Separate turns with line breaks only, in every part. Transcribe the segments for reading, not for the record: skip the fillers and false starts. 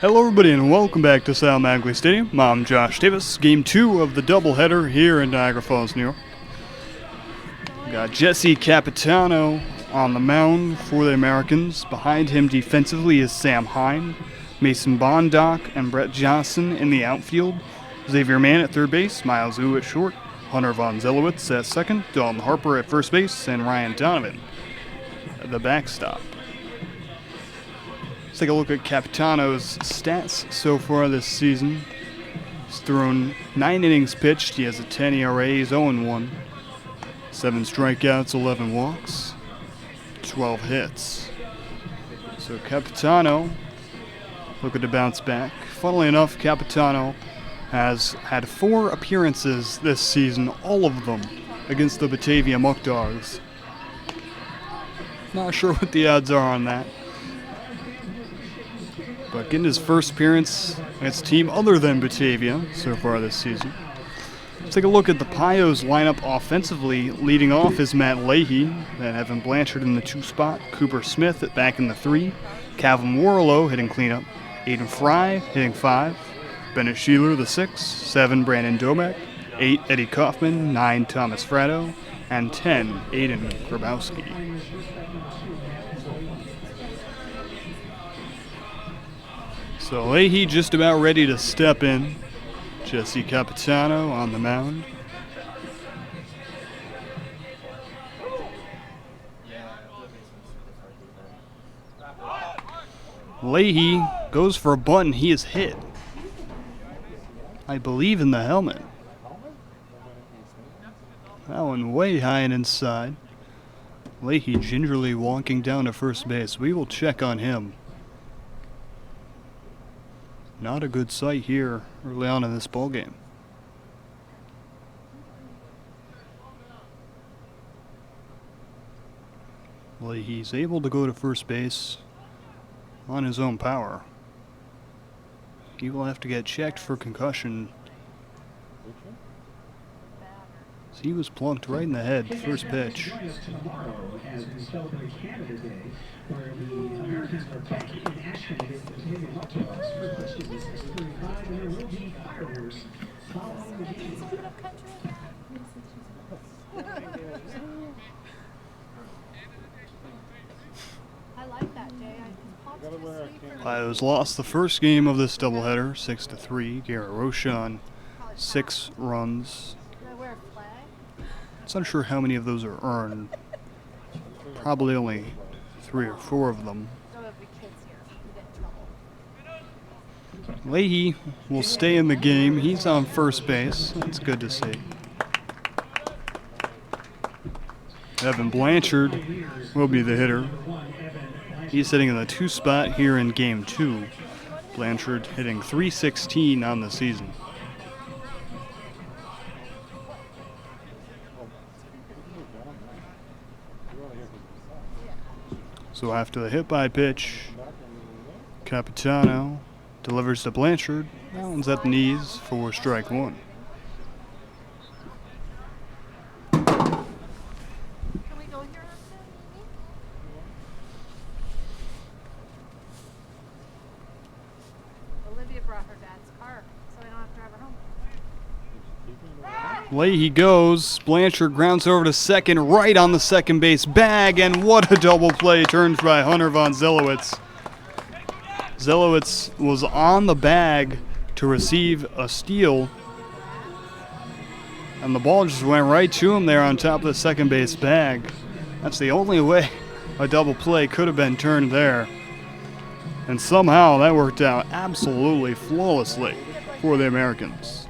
Hello everybody and welcome back to Sal Magley Stadium. I'm Josh Davis. Game 2 of the doubleheader here in Niagara Falls, New York. We got Jesse Capitano on the mound for the Americans. Behind him defensively is Sam Hine, Mason Bondock, and Brett Johnson in the outfield. Xavier Mann at third base, Miles Wu at short, Hunter Von Zelowitz at second, Dalton Harper at first base, and Ryan Donovan at the backstop. Let's take a look at Capitano's stats so far this season. He's thrown 9 innings pitched. He has a 10 ERA. He's 0-1. 7 strikeouts, 11 walks, 12 hits. So Capitano looking to bounce back. Funnily enough, Capitano has had 4 appearances this season, all of them against the Batavia Muck Dogs. Not sure what the odds are on that. But getting his first appearance against a team other than Batavia so far this season. Let's take a look at the Pios lineup offensively. Leading off is Matt Leahy, then Evan Blanchard in the 2 spot, Cooper Smith back in the 3, Calvin Warlow hitting cleanup, Aiden Fry hitting 5, Bennett Sheeler the 6, 7 Brandon Domek, 8 Eddie Kaufman, 9 Thomas Fratto, and 10 Aiden Grabowski. So Leahy just about ready to step in. Jesse Capitano on the mound. Leahy goes for a bunt and he is hit, I believe, in the helmet. That one way high and inside. Leahy gingerly walking down to first base. We will check on him. Not a good sight here early on in this ballgame. He's able to go to first base on his own power. He will have to get checked for concussion. He was plunked right in the head, first pitch. Pios lost the first game of this doubleheader, 6-3. Garrett Rochon, 6 runs. It's unsure how many of those are earned. Probably only 3 or 4 of them. Leahy will stay in the game. He's on first base. That's good to see. Evan Blanchard will be the hitter. He's sitting in the 2 spot here in game 2. Blanchard hitting .316 on the season. So after the hit by pitch, Capitano delivers to Blanchard. That one's at the knees for strike 1.
Olivia brought her dad's car, so I don't have to drive her home.
Leahy goes. Blanchard grounds over to second, right on the second base bag, and what a double play turned by Hunter Von Zelowitz. Zelowitz was on the bag to receive a steal, and the ball just went right to him there on top of the second base bag. That's the only way a double play could have been turned there. And somehow that worked out absolutely flawlessly for the Americans.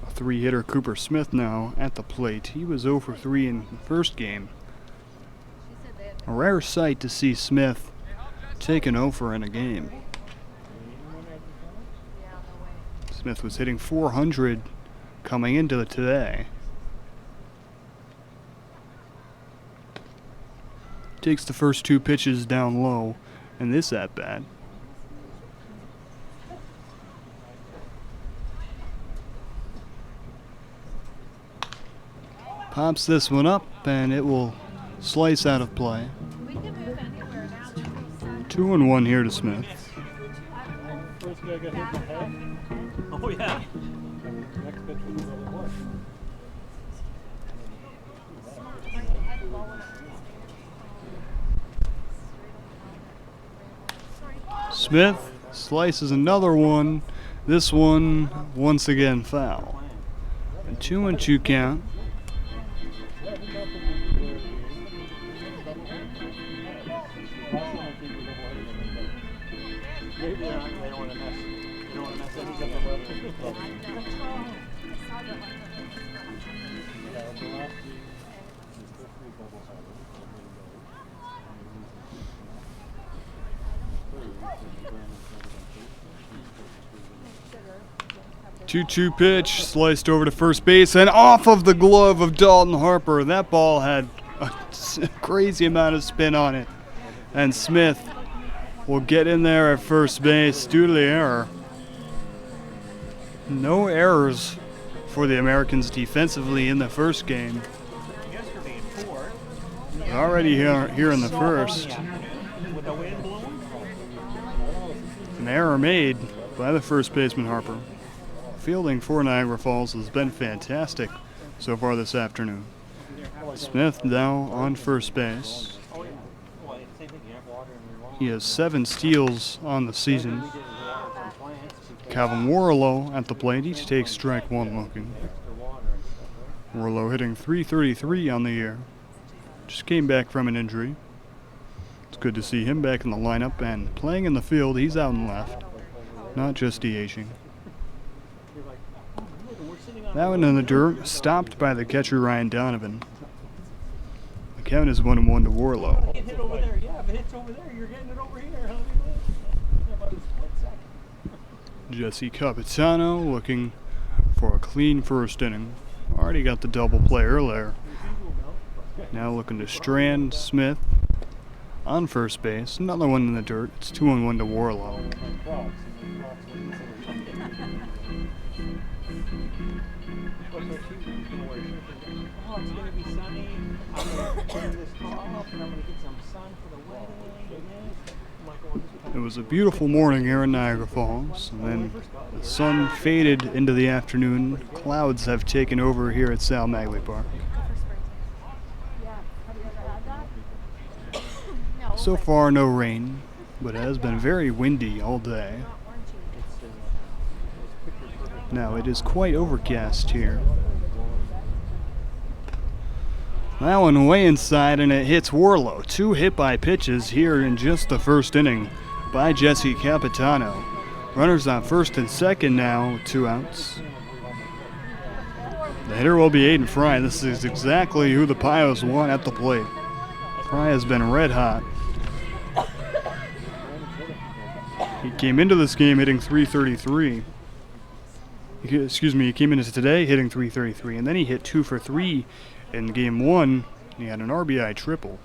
A 3-hitter Cooper Smith now at the plate. He was 0 for 3 in the first game. A rare sight to see Smith take an 0 for in a game. Smith was hitting .400 coming into today. Takes the first 2 pitches down low in this at-bat. Pops this one up, and it will slice out of play. 2-1 here to Smith.
I got hit in the head.
Oh yeah.
Next pitch was a little worse.
Smith slices another one. This one, once again, foul. A 2-2 count.
They don't want to mess. They don't want to mess anything up.
Two-two pitch, sliced over to first base and off of the glove of Dalton Harper. That ball had a crazy amount of spin on it. And Smith will get in there at first base due to the error. No errors for the Americans defensively in the first game. Already here in the first. An error made by the first baseman Harper. Fielding for Niagara Falls has been fantastic so far this afternoon. Smith now on first base. He has 7 steals on the season. Calvin Warlow at the plate. Each takes strike one looking. Warlow hitting .333 on the year. Just came back from an injury. It's good to see him back in the lineup and playing in the field. He's out and left, not just DHing. That one in the dirt, stopped by the catcher Ryan Donovan. The count is 1-1 to Warlow.
Hit over there, yeah. If it hits over there, you're getting it over here.
Jesse Capitano looking for a clean first inning. Already got the double play earlier. Now looking to strand Smith on first base. Another one in the dirt. It's 2-1 to Warlow.
Oh, it's going to be sunny. I'm going to turn this car off and I'm going to get some sun for the wedding.
It was a beautiful morning here in Niagara Falls, and then the sun faded into the afternoon. Clouds have taken over here at Sal Magley Park. So far, no rain, but it has been very windy all day. Now it is quite overcast here. That one way inside, and it hits Warlow. 2 hit-by pitches here in just the first inning by Jesse Capitano. Runners on first and second now, 2 outs. The hitter will be Aiden Fry. This is exactly who the Pios want at the plate. Fry has been red hot. He came into this game hitting .333. He came into today hitting .333, and then he hit 2 for 3 in game 1. He had an RBI triple.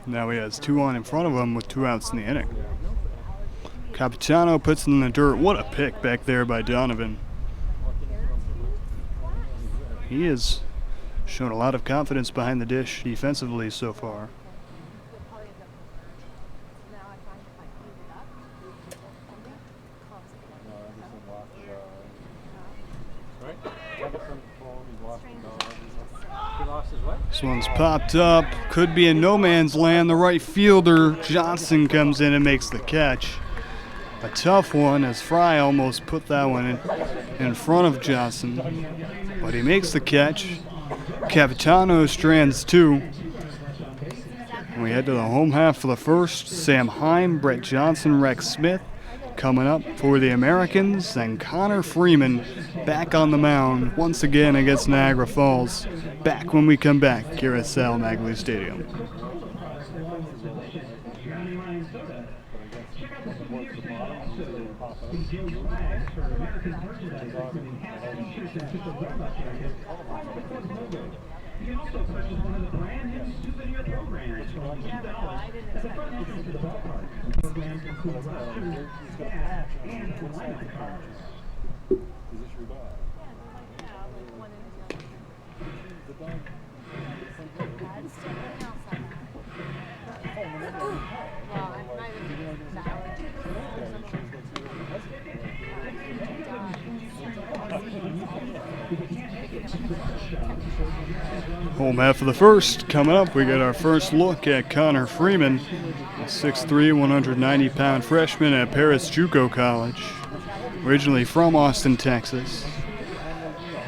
Now he has 2 on in front of him with 2 outs in the inning. Capitano puts it in the dirt. What a pick back there by Donovan. He has shown a lot of confidence behind the dish defensively so far. This one's popped up. Could be in no man's land. The right fielder, Johnson, comes in and makes the catch. A tough one as Fry almost put that one in front of Johnson. But he makes the catch. Capitano strands 2. And we head to the home half for the first. Sam Heim, Brett Johnson, Rex Smith coming up for the Americans. And Connor Freeman back on the mound once again against Niagara Falls. Back when we come back here at Sal Magley Stadium.
Well, I'm not even that.
Home half of the first. Coming up, we get our first look at Connor Freeman, a 6'3", 190-pound freshman at Paris JUCO College. Originally from Austin, Texas.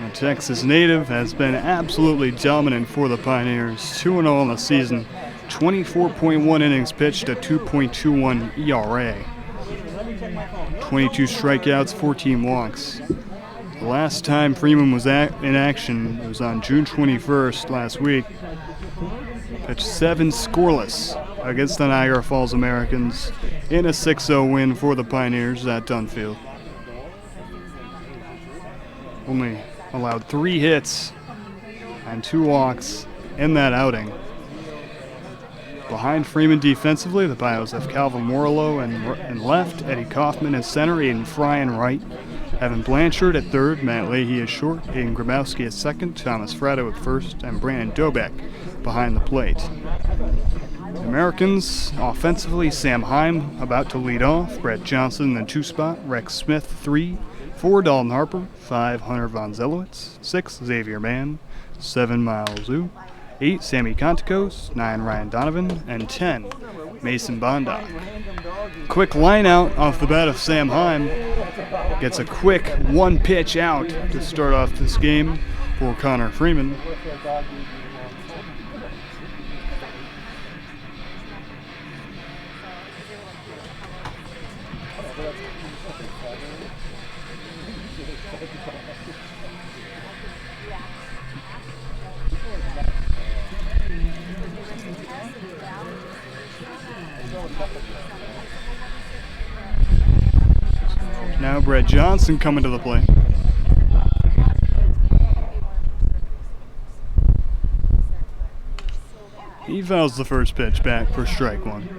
A Texas native, has been absolutely dominant for the Pioneers. 2-0 in the season. 24.1 innings pitched, a 2.21 ERA. 22 strikeouts, 14 walks. The last time Freeman was in action was on June 21st last week. Pitched 7 scoreless against the Niagara Falls Americans in a 6-0 win for the Pioneers at Dunfield. Only allowed 3 hits and 2 walks in that outing. Behind Freeman defensively, the Pios have Calvin Morello in left, Eddie Kaufman in center, Aiden Fry in right, Evan Blanchard at third, Matt Leahy at short, Aiden Grabowski at second, Thomas Fratto at first, and Brandon Dobek behind the plate. The Americans offensively, Sam Heim about to lead off, Brett Johnson in the 2 spot, Rex Smith 3, 4 Dalton Harper, 5 Hunter Von Zelowitz, 6 Xavier Mann, 7 Miles Zhu, 8 Sammy Conticos, 9 Ryan Donovan, and 10 Mason Bondock. Quick line out off the bat of Sam Heim. Gets a quick 1 pitch out to start off this game for Connor Freeman. Now Brett Johnson coming to the plate. He fouls the first pitch back for strike 1.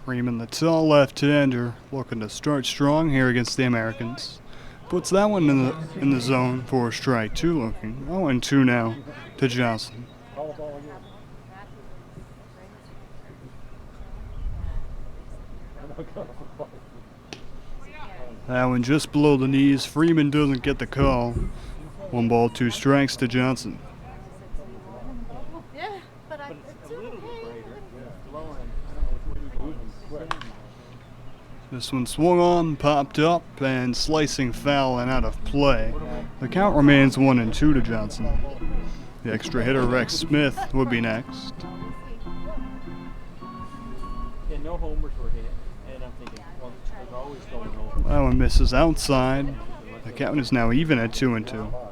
Freeman, the tall left-hander, looking to start strong here against the Americans. Puts that one in the zone for strike 2 looking. 0-2 now to Johnson. That one just below the knees. Freeman doesn't get the call. 1 ball, 2 strikes to Johnson.
Yeah, but it's okay.
This one swung on, popped up, and slicing foul and out of play. The count remains 1-2 to Johnson. The extra hitter Rex Smith would be next.
Yeah, no homers were hit, and I'm thinking, well, there's always going over.
That one misses outside. The count is now even at 2-2.
Oh,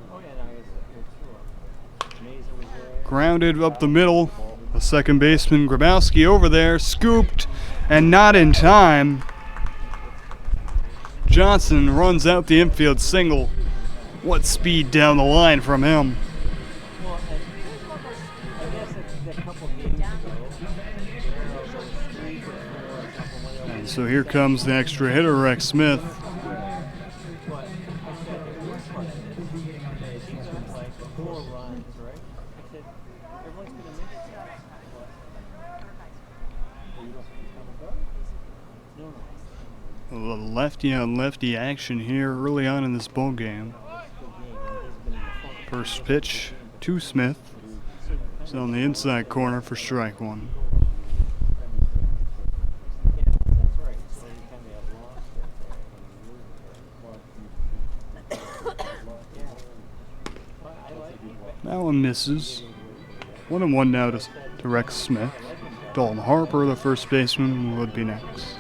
yeah, no, it's true. Mason was there.
Grounded up the middle. The second baseman Grabowski over there, scooped, and not in time. Johnson runs out the infield single. What speed down the line from him.
Well, I guess it's a couple games ago.
And so here comes the extra hitter, Rex Smith.
But I said the worst part of it is he's on like 4 runs, right? I said, everyone's going to miss it. No, no.
A little lefty on lefty action here early on in this ball game. First pitch to Smith. It's on the inside corner for strike 1. That one misses. 1-1 now to Rex Smith. Dalton Harper, the first baseman, would be next.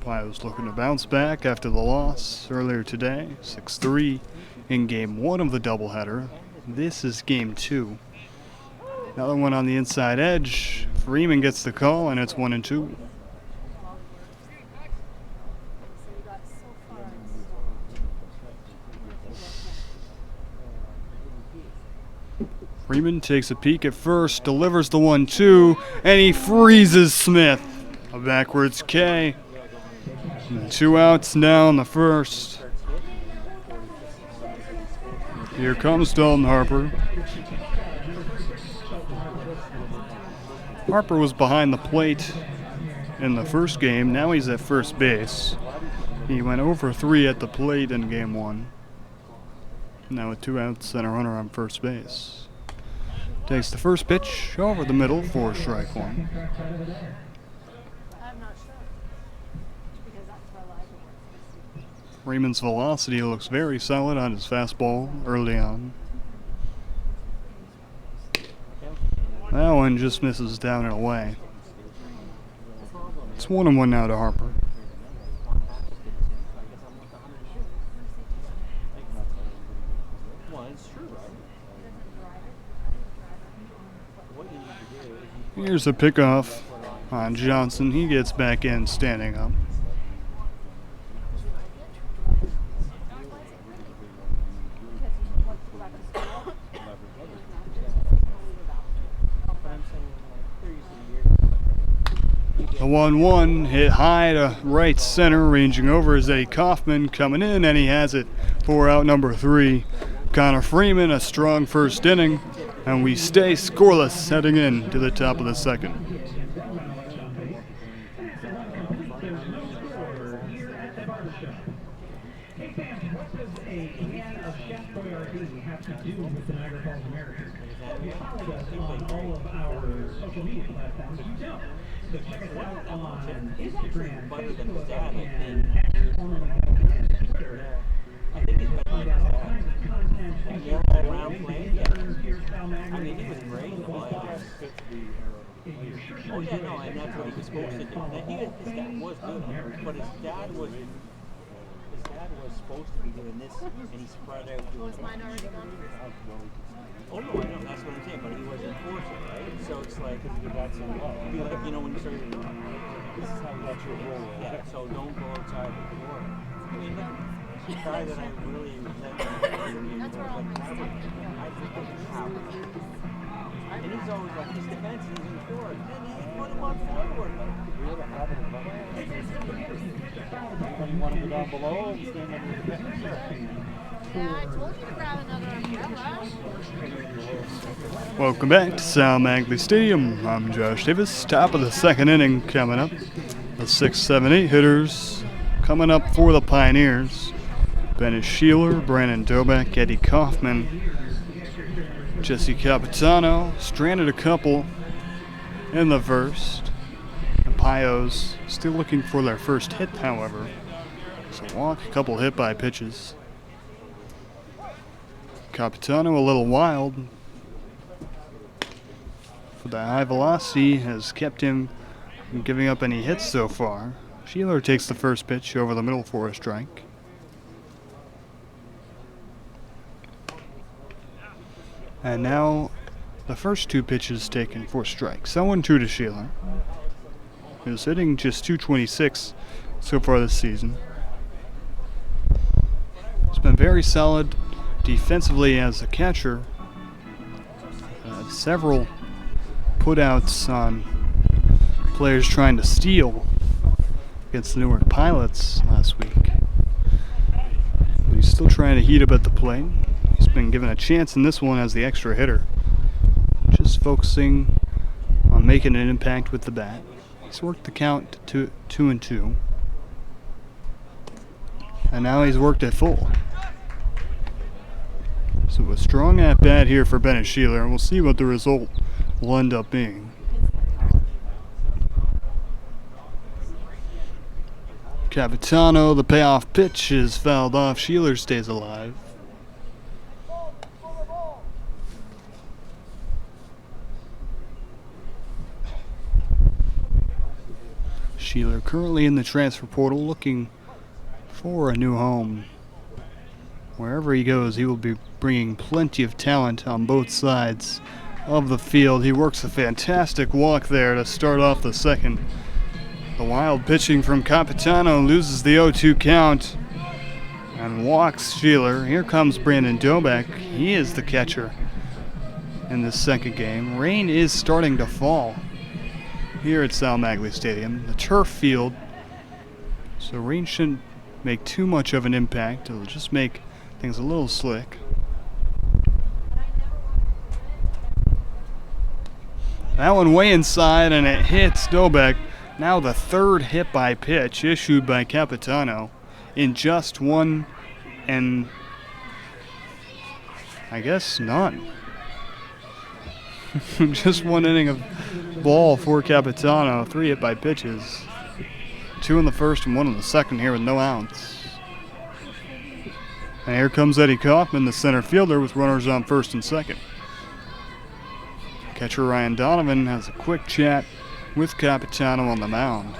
Pios looking to bounce back after the loss earlier today, 6-3 in Game 1 of the doubleheader. This is Game 2. Another one on the inside edge. Freeman gets the call, and it's 1-2. Freeman takes a peek at first, delivers the 1-2, and he freezes Smith. A backwards K. And 2 outs now in the first. Here comes Dalton Harper. Harper was behind the plate in the first game. Now he's at first base. He went over 3 at the plate in game 1. Now with 2 outs and a runner on first base. Takes the first pitch over the middle for strike 1.
I'm not sure. Because that's where I like it.
Raymond's velocity looks very solid on his fastball early on. That one just misses down and away. It's 1-1 now to Harper. Here's a pickoff on Johnson. He gets back in standing up. The 1-1 hit high to right center, ranging over is Eddie Kaufman coming in, and he has it for out number 3. Connor Freeman, a strong first inning, and we stay scoreless heading in to the top of the second.
I mean, he was great in the playoffs. Oh yeah, no, and that's what he was supposed to do. His dad was good, but his dad was supposed to be doing this, and he spread out doing.
Was mine already gone?
Oh no, I know, that's what I'm saying, but he wasn't forcing, right? So it's like, it'd be like, you know, when you start, this is how you got your role. Yeah, so don't go outside the door. I mean, the guy that I really
That's where all my stuff is.
I think that's how. And he's always like, his defense is in forward. And he put him on forward.
We have a habit of when you want to go down below and stand under the bench.
Yeah, I told you to grab another umbrella.
Welcome back to Sal Mangley Stadium. I'm Josh Davis. Top of the second inning coming up. The 6, 7, 8 hitters coming up for the Pioneers. Bennett Sheeler, Brandon Dobek, Eddie Kaufman, Jesse Capitano. Stranded a couple in the first. The Pios still looking for their first hit, however. So walk, a couple hit by pitches. Capitano a little wild. For the high velocity has kept him from giving up any hits so far. Sheeler takes the first pitch over the middle for a strike. And now the first 2 pitches taken for strikes. 0-2 to Sheeler, who's hitting just .226 so far this season. He's been very solid defensively as a catcher. Several putouts on players trying to steal against the Newark Pilots last week. But he's still trying to heat up at the plate. He's been given a chance in this one as the extra hitter, just focusing on making an impact with the bat. He's worked the count to 2-2, and now he's worked at full. So a strong at bat here for Bennett Sheeler, and we'll see what the result will end up being. Capitano, the payoff pitch is fouled off. Sheeler stays alive. Sheeler currently in the transfer portal looking for a new home. Wherever he goes, he will be bringing plenty of talent on both sides of the field. He works a fantastic walk there to start off the second. The wild pitching from Capitano loses the 0-2 count and walks Sheeler. Here comes Brandon Dobek. He is the catcher in this second game. Rain is starting to fall. here at Sal Maglie Stadium. The turf field, so rain shouldn't make too much of an impact. It'll just make things a little slick. That one way inside, and it hits Dobek. Now the third hit by pitch issued by Capitano in just one, and I guess none. Just one inning of ball for Capitano. 3 hit by pitches. 2 in the first and 1 in the second here with no outs. And here comes Eddie Kaufman, the center fielder, with runners on first and second. Catcher Ryan Donovan has a quick chat with Capitano on the mound.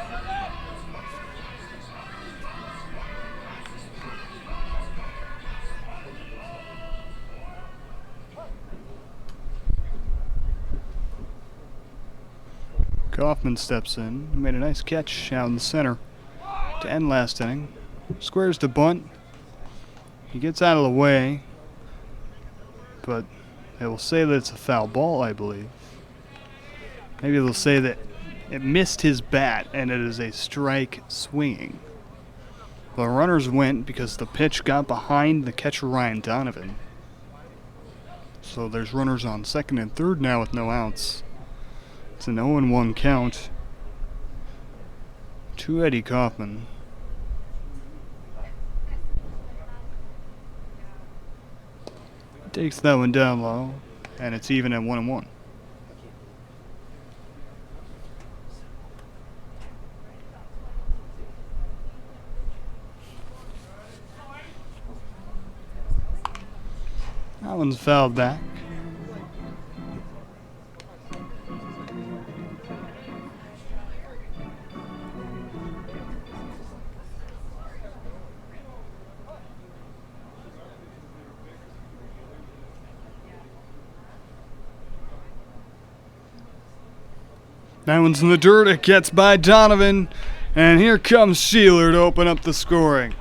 Kaufman steps in, made a nice catch out in the center to end last inning. Squares to bunt. He gets out of the way, but they will say that it's a foul ball, I believe. Maybe they'll say that it missed his bat and it is a strike swinging. The runners went because the pitch got behind the catcher Ryan Donovan. So there's runners on second and third now with no outs. It's an 0-1 count to Eddie Kaufman. Takes that one down low, and it's even at 1-1. That one's fouled back. That one's in the dirt. It gets by Donovan. And here comes Sheeler to open up the scoring.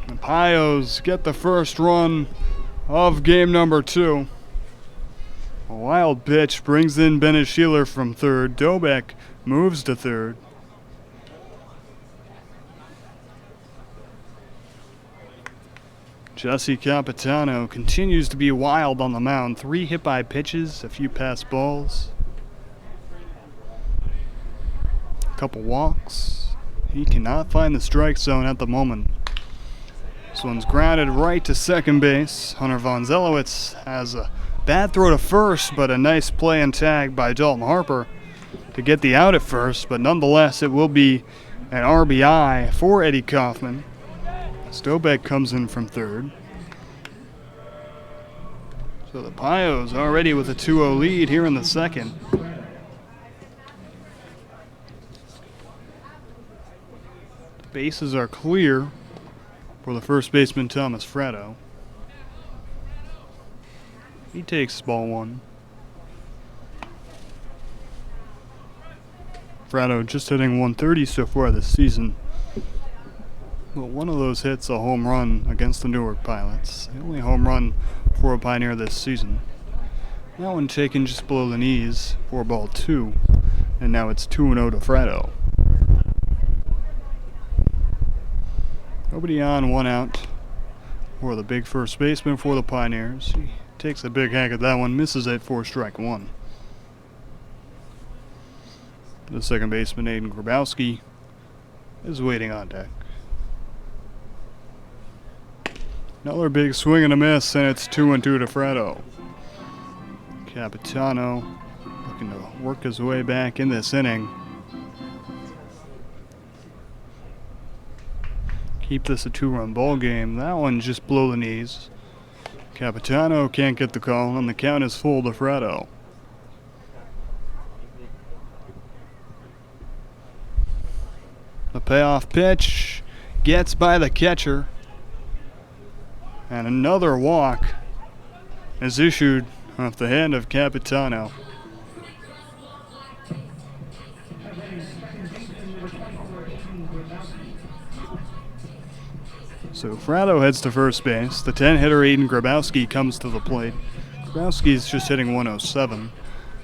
The Pios get the first run of game number 2. A wild pitch brings in Bennett Sheeler from third. Dobek moves to third. Jesse Capitano continues to be wild on the mound. 3 hit by pitches, a few pass balls. Couple walks. He cannot find the strike zone at the moment. This one's grounded right to second base. Hunter Von Zelowitz has a bad throw to first, but a nice play and tag by Dalton Harper to get the out at first. But nonetheless, it will be an RBI for Eddie Kaufman. Dobek comes in from third. So the Pios already with a 2-0 lead here in the second. Bases are clear for the first baseman, Thomas Fratto. He takes ball 1. Fratto just hitting 130 so far this season. But one of those hits a home run against the Newark Pilots. The only home run for a Pioneer this season. That one taken just below the knees for ball 2. And now it's 2-0 to Fratto. Nobody on, 1 out for the big first baseman for the Pioneers. He takes a big hack at that one, misses it for strike 1. The second baseman, Aiden Grabowski, is waiting on deck. Another big swing and a miss, and it's 2-2 to Fratto. Capitano looking to work his way back in this inning. Keep this a 2-run ball game. That one just below the knees. Capitano can't get the call, and the count is full to Fratto. The payoff pitch gets by the catcher. And another walk is issued off the hand of Capitano. So Fratto heads to first base. The 10-hitter Aiden Grabowski comes to the plate. Grabowski's just hitting 107.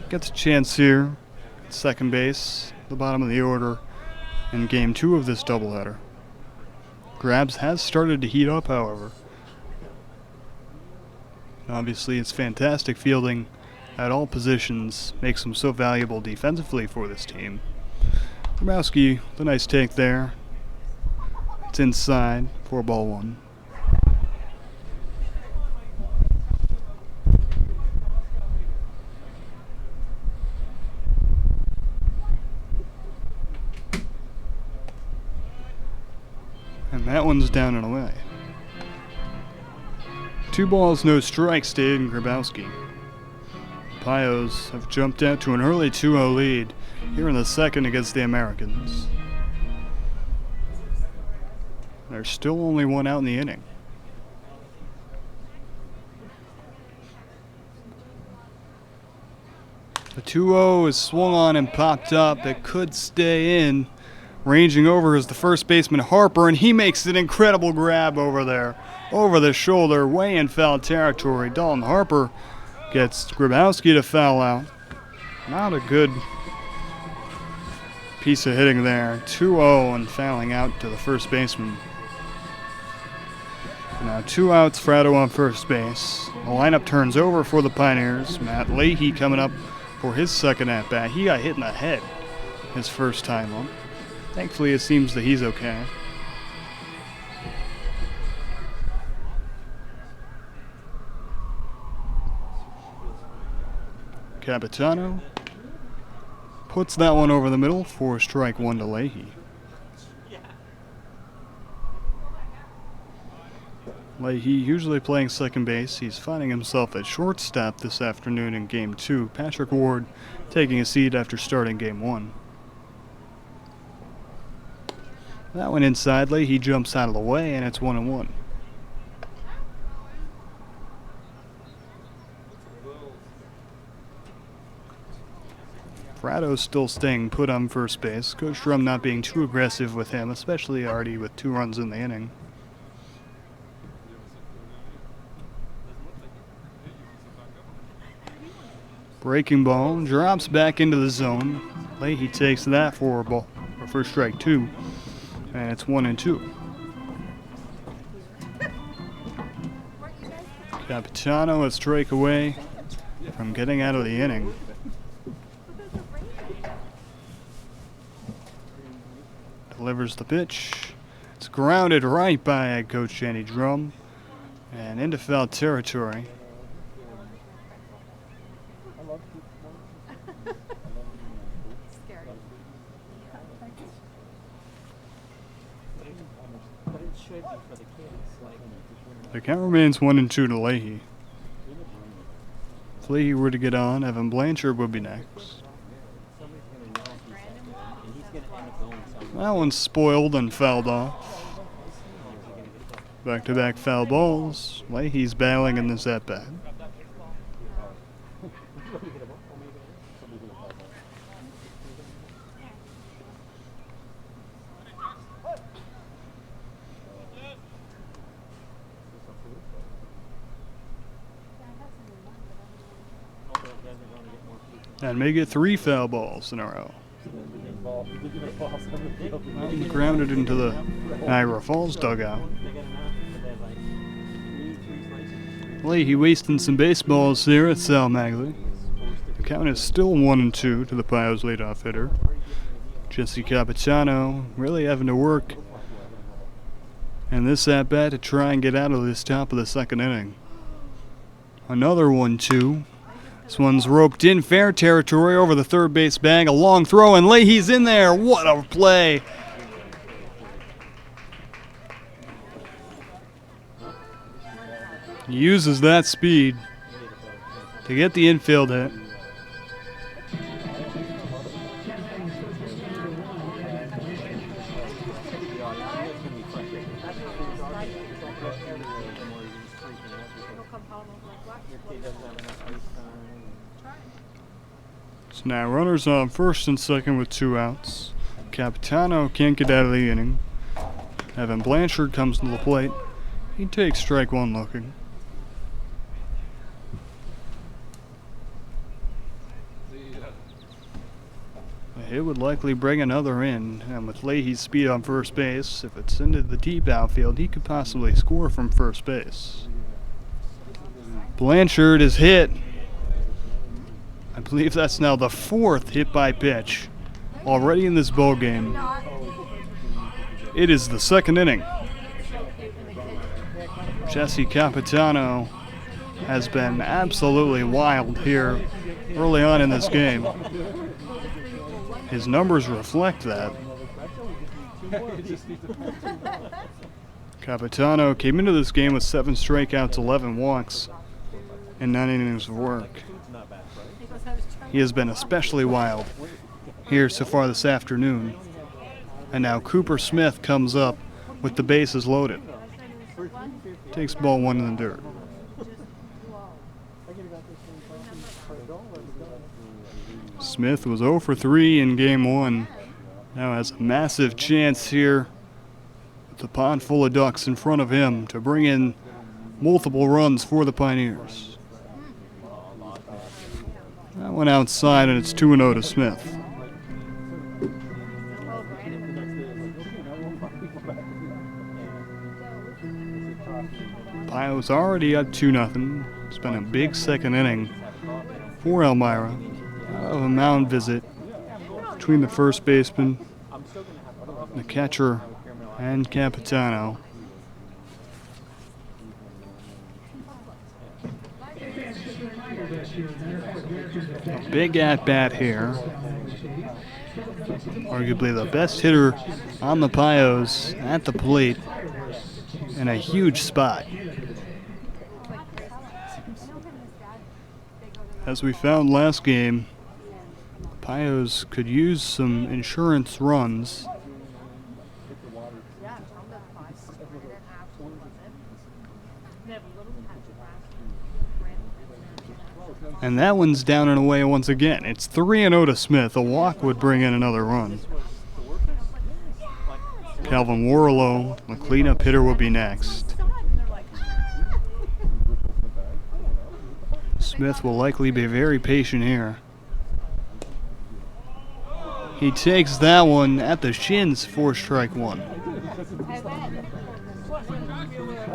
Gets a chance here at second base, the bottom of the order, in Game 2 of this doubleheader. Grabs has started to heat up, however. Obviously, it's fantastic fielding at all positions makes him so valuable defensively for this team. Grabowski, the nice take there. It's inside for ball one. And that one's down and away. 2 balls, no strikes to Aiden Grabowski. Pios have jumped out to an early 2-0 lead here in the second against the Americans. There's still only one out in the inning. The 2-0 is swung on and popped up. It could stay in. Ranging over is the first baseman Harper, and he makes an incredible grab over there. Over the shoulder, way in foul territory. Dalton Harper gets Grabowski to foul out. Not a good piece of hitting there. 2-0 and fouling out to the first baseman. Now 2 outs, Fratto on first base. The lineup turns over for the Pioneers. Matt Leahy coming up for his second at-bat. He got hit in the head his first time up. Thankfully, it seems that he's okay. Capitano puts that one over the middle for strike one to Leahy. Leahy usually playing second base. He's finding himself at shortstop this afternoon in Game 2. Patrick Ward taking a seat after starting Game 1. That one inside. Leahy jumps out of the way, and it's 1-1. Fratto's still staying put on first base. Coach Drum not being too aggressive with him, especially already with 2 runs in the inning. Breaking ball drops back into the zone. Leahy takes that for a ball, for strike 2, and it's 1-2. Capitano a strike away from getting out of the inning. Delivers the pitch. It's grounded right by Coach Andy Drum and into foul territory. The count remains 1-2 to Leahy. If Leahy were to get on, Evan Blanchard would be next. That one's spoiled and fouled off. Back-to-back foul balls. Leahy's battling in this at-bat. And may get 3 foul balls in a row. Grounded into the Niagara Falls dugout. Leahy wasting some baseballs there at Sal Magley. The count is still 1-2 to the Pios leadoff hitter. Jesse Capitano really having to work in this at-bat to try and get out of this top of the second inning. Another 1-2. This one's roped in fair territory over the third base bag. A long throw, and Leahy's in there. What a play. He uses that speed to get the infield hit. So now runners on first and second with 2 outs. Capitano can't get out of the inning. Evan Blanchard comes to the plate. He takes strike 1 looking. it would likely bring another in, and with Leahy's speed on first base, if it's into the deep outfield, he could possibly score from first base. Blanchard is hit. I believe that's now the 4th hit by pitch already in this ball game. It is the 2nd inning. Jesse Capitano has been absolutely wild here early on in this game. His numbers reflect that. Capitano came into this game with 7 strikeouts, 11 walks, and 9 innings of work. He has been especially wild here so far this afternoon. And now Cooper Smith comes up with the bases loaded. Takes ball 1 in the dirt. Smith was 0 for 3 in game 1. Now has a massive chance here with the pond full of ducks in front of him to bring in multiple runs for the Pioneers. That went outside, and it's 2-0 to Smith. Pio's already up 2-0. It's been a big 2nd inning for Elmira. Out of a mound visit between the first baseman, the catcher, and Capitano. A big at-bat here. Arguably the best hitter on the Pios at the plate in a huge spot. As we found last game, Pios could use some insurance runs. And that one's down and away once again. It's 3-0 to Smith. A walk would bring in another run. Calvin Warlow, the cleanup hitter, will be next. Smith will likely be very patient here. He takes that one at the shins for strike 1.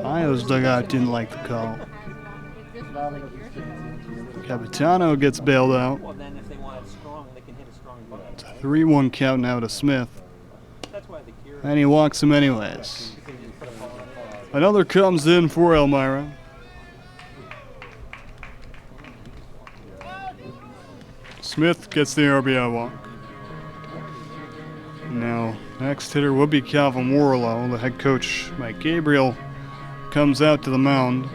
Pio's dugout didn't like the call. Capitano gets bailed out. It's a 3-1 count now to Smith. And he walks him anyways. Another comes in for Elmira. Smith gets the RBI walk. Now, next hitter will be Calvin Warlow. The head coach, Mike Gabriel, comes out to the mound.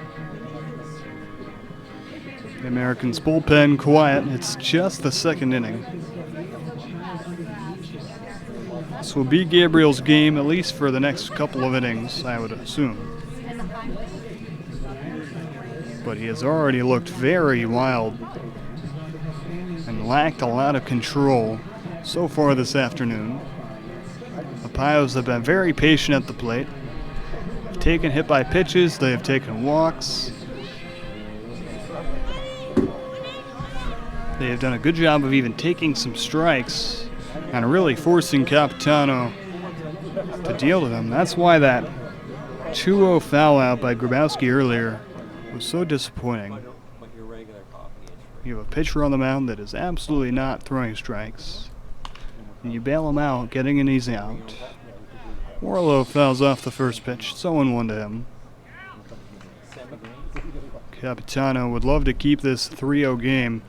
The Americans' bullpen quiet. It's just the 2nd inning. This will be Gabriel's game, at least for the next couple of innings, I would assume. But he has already looked very wild and lacked a lot of control so far this afternoon. The Pios have been very patient at the plate. They've taken hit by pitches, they have taken walks. They have done a good job of even taking some strikes and really forcing Capitano to deal with them. That's why that 2-0 foul out by Grabowski earlier was so disappointing. You have a pitcher on the mound that is absolutely not throwing strikes, and you bail him out, getting an easy out. Warlow fouls off the first pitch. It's 0-1 to him. Capitano would love to keep this 3-0 game.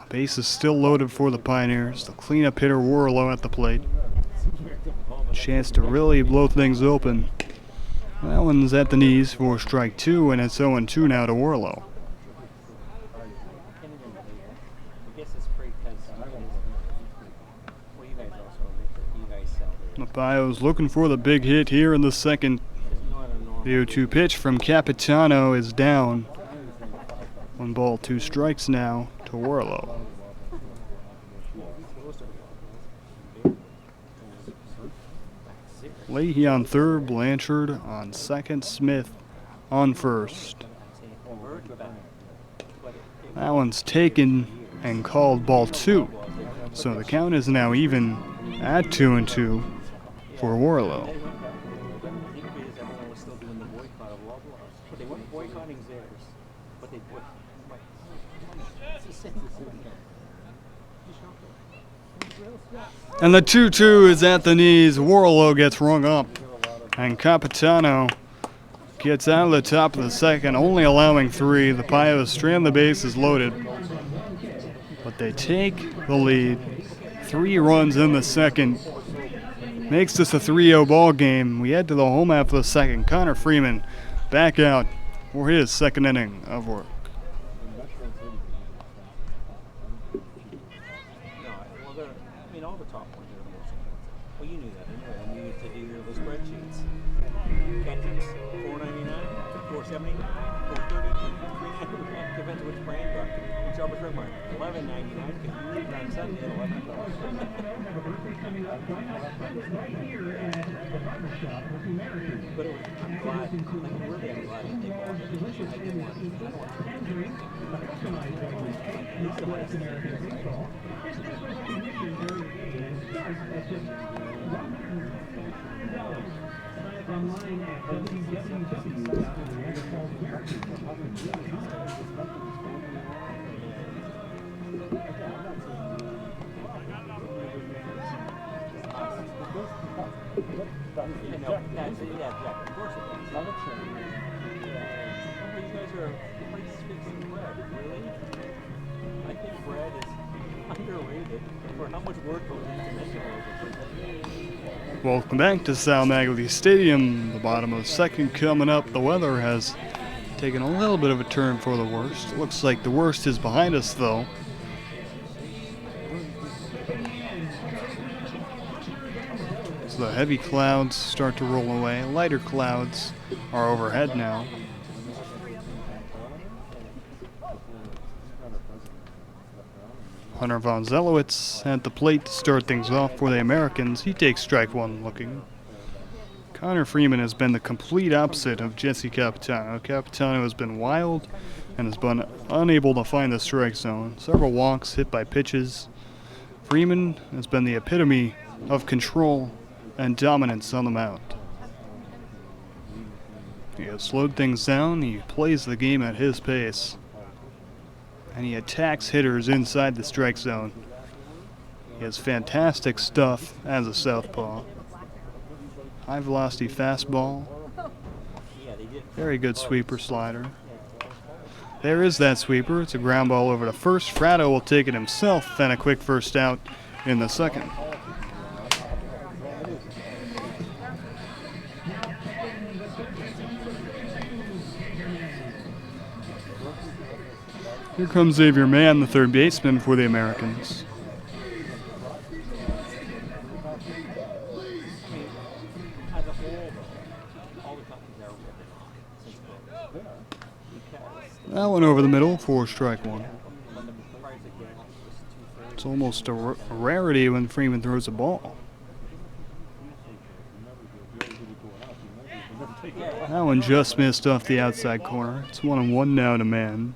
Base is still loaded for the Pioneers. The cleanup hitter Warlow at the plate. Chance to really blow things open. That one's at the knees for strike 2, and it's 0-2 now to Warlow. The Pios looking for the big hit here in the 2nd. The 0-2 pitch from Capitano is down. 1 ball, 2 strikes now to Warlow. Leahy on 3rd, Blanchard on 2nd, Smith on 1st. That one's taken and called ball 2. So the count is now even at 2-2 for Warlow.
They went back. I think because everyone was still doing the boycott of Loblaws. But they weren't boycotting theirs. But they boycotted. It's the same.
And the 2-2 is at the knees. Warlow gets rung up. And Capitano gets out of the top of the second, only allowing 3. The Pios strand the bases loaded. But they take the lead. 3 runs in the second. Makes this a 3-0 ball game. We head to the home half of the second. Connor Freeman back out for his second inning of work.
Well, they're, I mean, all the top ones are the most important. Well, you knew that anyway when you used to do your little spreadsheets. Catches, $4.99, $4.79, $4.30, $3.99. Depends which brand you are. Which Albert Red Mark, $11.99 because you leave on Sunday at $11. But it was, I'm glad, like, really, I'm glad that they bought it. I didn't want That's it, yeah, of course it is. Love it, you guys are price fixing bread, really? I think bread is underrated for how much work goes into making it.
Welcome back to Sal Magalley Stadium. The bottom of the second coming up. The weather has taken a little bit of a turn for the worst. It looks like the worst is behind us, though. So the heavy clouds start to roll away. Lighter clouds are overhead now. Hunter von Zelowitz at the plate to start things off for the Americans. He takes strike one looking. Connor Freeman has been the complete opposite of Jesse Capitano. Capitano has been wild and has been unable to find the strike zone. Several walks hit by pitches. Freeman has been the epitome of control and dominance on the mound. He has slowed things down. He plays the game at his pace. And he attacks hitters inside the strike zone. He has fantastic stuff as a southpaw. High velocity fastball. Very good sweeper slider. There is that sweeper. It's a ground ball over to first. Fratto will take it himself, and a quick first out in the second. Here comes Xavier Mann, the third baseman for the Americans. That one over the middle for strike one. It's almost a rarity when Freeman throws a ball. That one just missed off the outside corner. It's 1-1 now to Mann.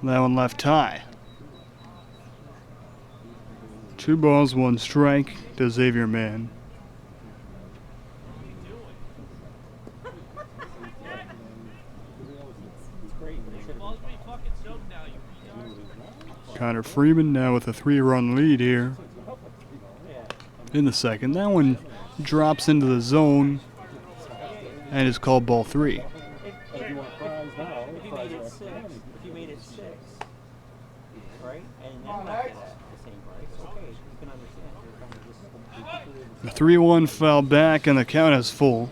That one left high. 2 balls, 1 strike to Xavier Mann. Connor Freeman now with a 3-run lead here in the second. That one drops into the zone and is called ball 3. The 3-1 foul back and the count is full.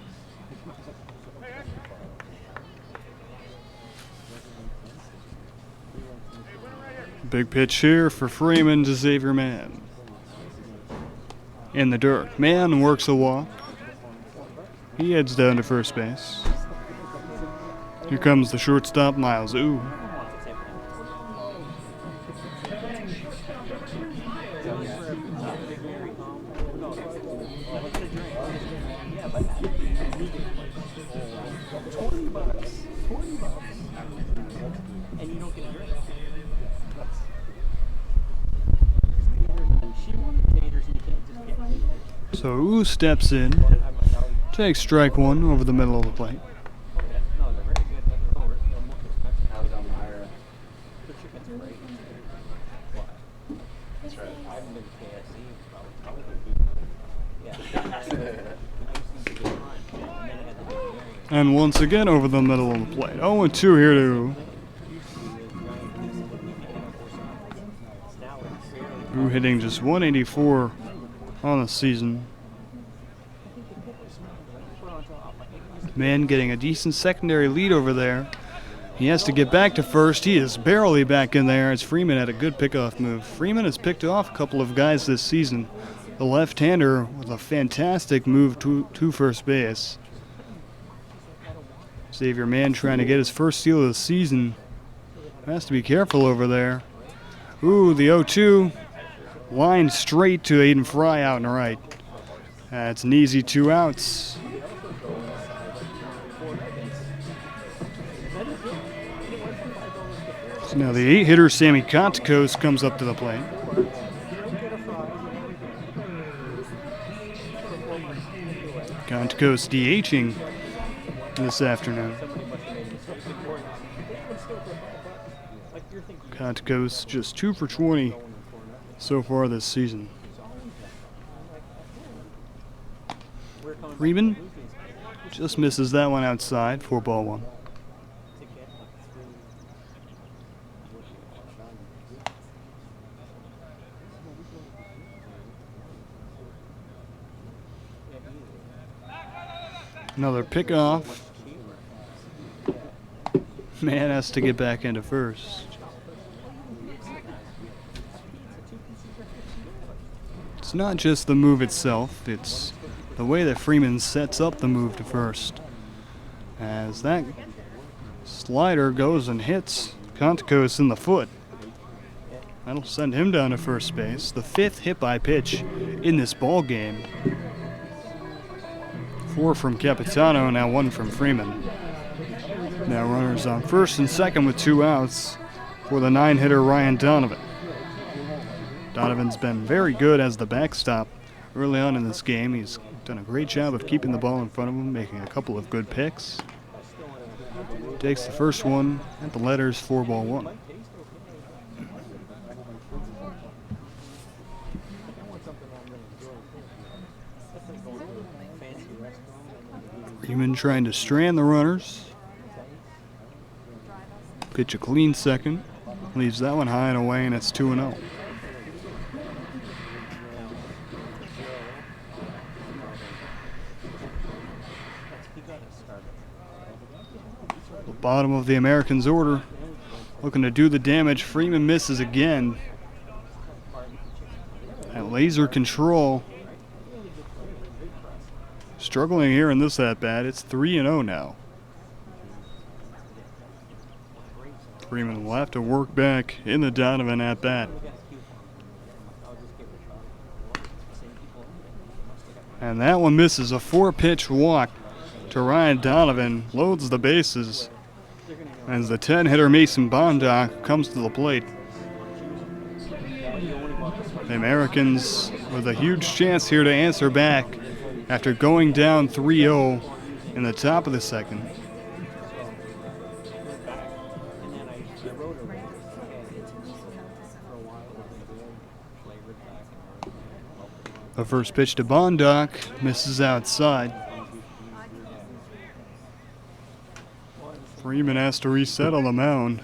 Big pitch here for Freeman to Xavier Mann. In the dirt. Mann works a walk. He heads down to first base. Here comes the shortstop, Miles Ooh.
Very calm. No, let's get a drink. Yeah, but $20. $20. And you don't get a drink. She wanted taters and you can't just get taters.
So Ooh steps in, takes strike one over the middle of the plate.
No, they're very good, but they're more expensive. How's Elmira? The chicken's great. What? That's right. I haven't been to KFC in probably 2 years. Yeah.
And once again over the middle of the plate. 0-2 here to Ooh, hitting just 184 on the season. Man getting a decent secondary lead over there. He has to get back to first. He is barely back in there as Freeman had a good pickoff move. Freeman has picked off a couple of guys this season. The left-hander with a fantastic move to first base. Xavier Mann trying to get his first steal of the season. Has to be careful over there. Ooh, the 0-2. Line straight to Aiden Fry out and right. That's an easy 2 outs. So now the 8-hitter Sammy Kontakos comes up to the plate. Kontakos DHing this afternoon. Kontakos just 2 for 20 so far this season. Freeman just misses that one outside for ball 1. Another pickoff. Man has to get back into first. It's not just the move itself, it's the way that Freeman sets up the move to first. As that slider goes and hits Kontakos in the foot. That'll send him down to first base. The 5th hit by pitch in this ball game. 4 from Capitano, now 1 from Freeman. Now runners on first and second with 2 outs for the 9-hitter Ryan Donovan. Donovan's been very good as the backstop early on in this game. He's done a great job of keeping the ball in front of him, making a couple of good picks. Takes the first one at the letters for ball 1. Freeman trying to strand the runners. Pitch a clean second. Leaves that one high and away, and it's 2-0. The bottom of the Americans' order. Looking to do the damage. Freeman misses again. At laser control. Struggling here in this at-bat. It's 3-0 now. Freeman will have to work back in the Donovan at-bat. And that one misses. A 4-pitch walk to Ryan Donovan. Loads the bases as the 10-hitter Mason Bondock comes to the plate. The Americans with a huge chance here to answer back after going down 3-0 in the top of the second. The first pitch to Bondock misses outside. Freeman has to reset on the mound.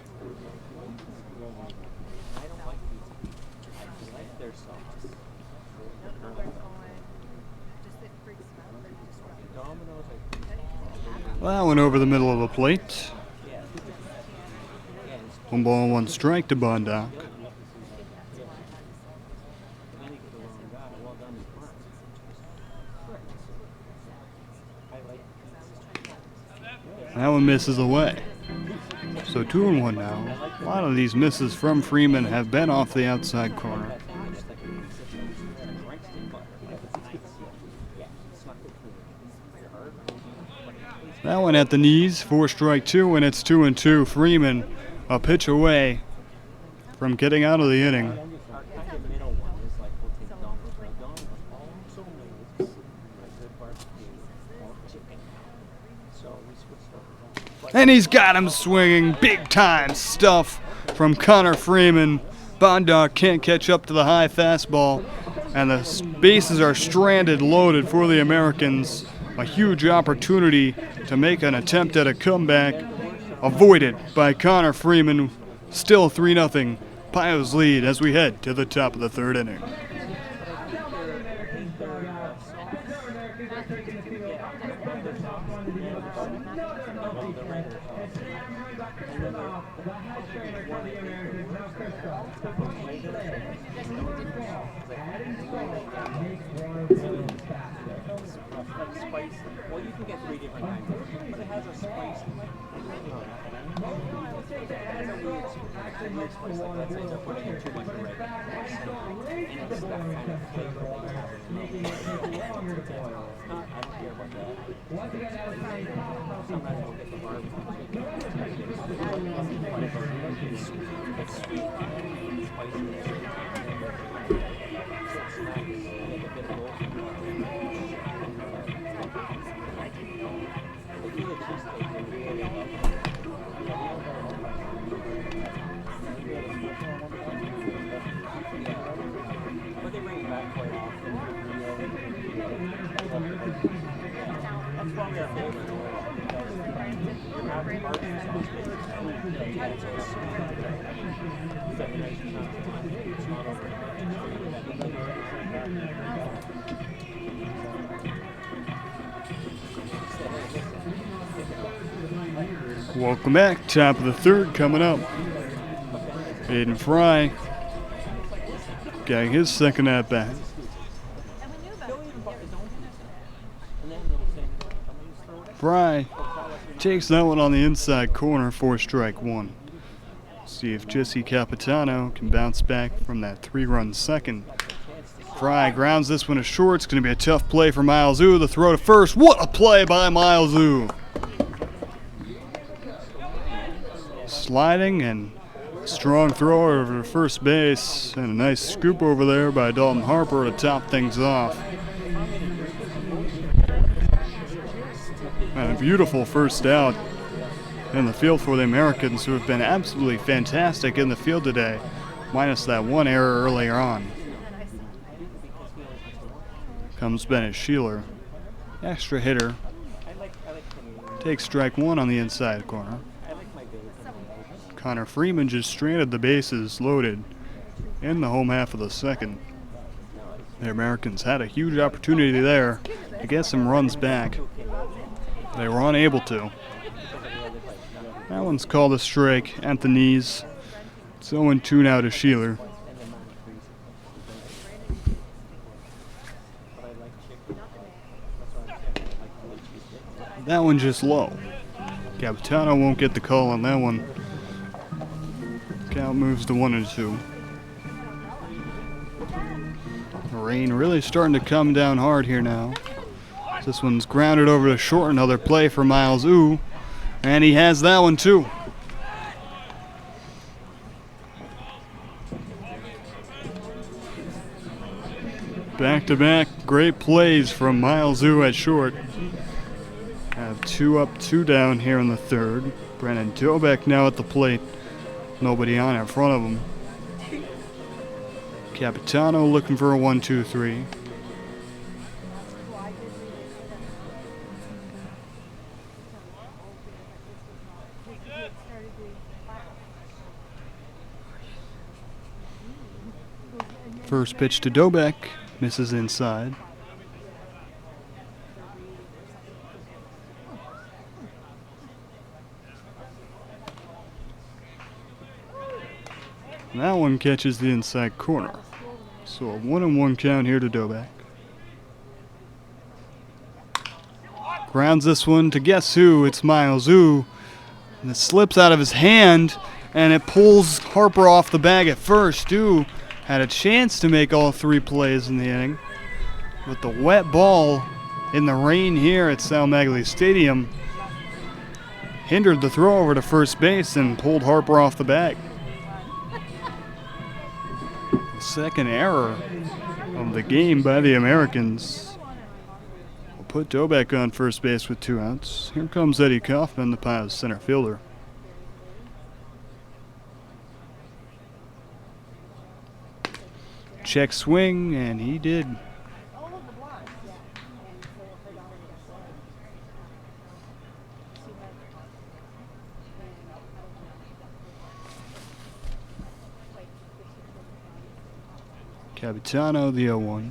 That one over the middle of the plate. 1 ball, 1 strike to Bondock. That one misses away. So 2-1 now. A lot of these misses from Freeman have been off the outside corner.
roasting butter. It's nice. Yeah, it's not good for your heart.
That one at the knees, 4 strike 2, and it's 2-2. Freeman a pitch away from getting out of the inning.
Our kind of middle one is like we'll take Donald. Now Donald also makes a good barbecue pork chicken. So we switched over that.
And he's got him swinging. Big time stuff from Connor Freeman. Bondoc can't catch up to the high fastball, and the bases are stranded, loaded for the Americans. A huge opportunity to make an attempt at a comeback, avoided by Connor Freeman. Still 3-0, Pios lead as we head to the top of the 3rd inning.
Well, you can get 3 different kinds of it, but it has a spice. It has a weird spice. Like let's say they're putting in too much red sauce, and it's that kind of flavor that you have in the it's not, I don't care about that. Sometimes we'll get the barbecue chicken. It's sweet, it's spicy. So it's nice. You get a bit of both. But they bring it back quite often. That's probably our favorite. You have the barbecue sauce, but it's so sweet. It's like a nice chunk. It's not over.
Welcome back. Top of the 3rd coming up. Aiden Fry getting his second at bat. Fry takes that one on the inside corner, 4 strike 1. See if Jesse Capitano can bounce back from that 3-run second. Fry grounds this one to short. It's going to be a tough play for Miles Ooh. The throw to first. What a play by Miles Ooh. Sliding and strong throw over to first base, and a nice scoop over there by Dalton Harper to top things off. And a beautiful first out in the field for the Americans, who have been absolutely fantastic in the field today, minus that one error earlier on. Comes Bennett Sheeler, extra hitter, takes strike 1 on the inside corner. Connor Freeman just stranded the bases loaded in the home half of the 2nd. The Americans had a huge opportunity there to get some runs back. They were unable to. That one's called a strike at the knees. It's 0-2 now to Sheeler. That one just low. Capitano won't get the call on that one. Count moves to 1-2. The rain really starting to come down hard here now. This one's grounded over to short. Another play for Miles Ooh. And he has that one too. Back-to-back great plays from Miles Ooh at short. Have 2 up, 2 down here in the 3rd. Brennan Dobek now at the plate. Nobody on in front of him. Capitano looking for a 1-2-3. First pitch to Dobek, misses inside. And that one catches the inside corner. So a 1-1 count here to Dobek. Grounds this one to guess who? It's Miles Ooh. And it slips out of his hand, and it pulls Harper off the bag at first. Ooh had a chance to make all 3 plays in the inning. With the wet ball in the rain here at Sal Maglie Stadium, hindered the throw over to first base and pulled Harper off the bag. Second error of the game by the Americans. We'll put Dobek on first base with 2 outs. Here comes Eddie Kaufman, the Pios center fielder. Check swing, and he did. Capitano, the 0-1,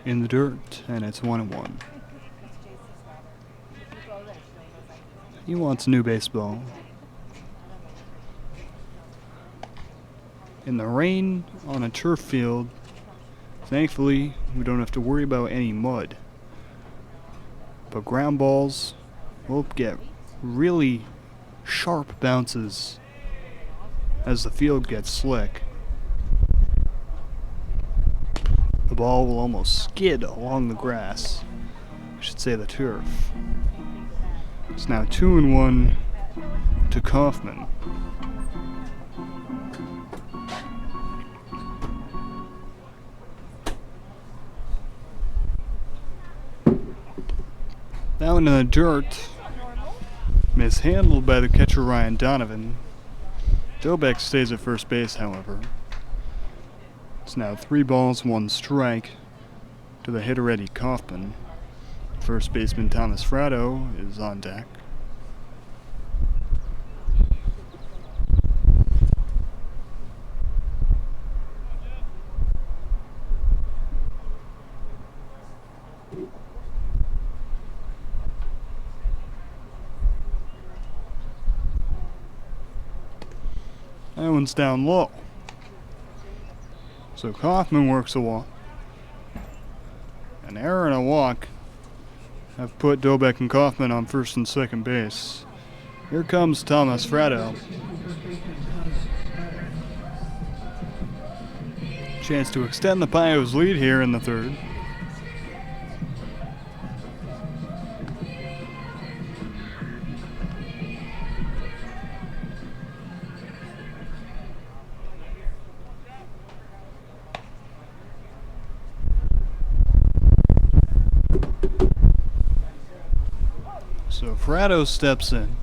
in the dirt, and it's 1-1. He wants new baseball. In the rain on a turf field, thankfully we don't have to worry about any mud. But ground balls will get really sharp bounces as the field gets slick. The ball will almost skid along the grass. I should say the turf. It's now 2-1 to Kaufman. That one in the dirt. Mishandled by the catcher Ryan Donovan. Dobek stays at first base, however. It's now 3 balls, 1 strike to the hitter Eddie Kaufman. First baseman Thomas Fratto is on deck. That one's down low. So Kaufman works a walk. An error and a walk have put Dobek and Kaufman on first and second base. Here comes Thomas Fratto. Chance to extend the Pios lead here in the third. So Fratto steps in.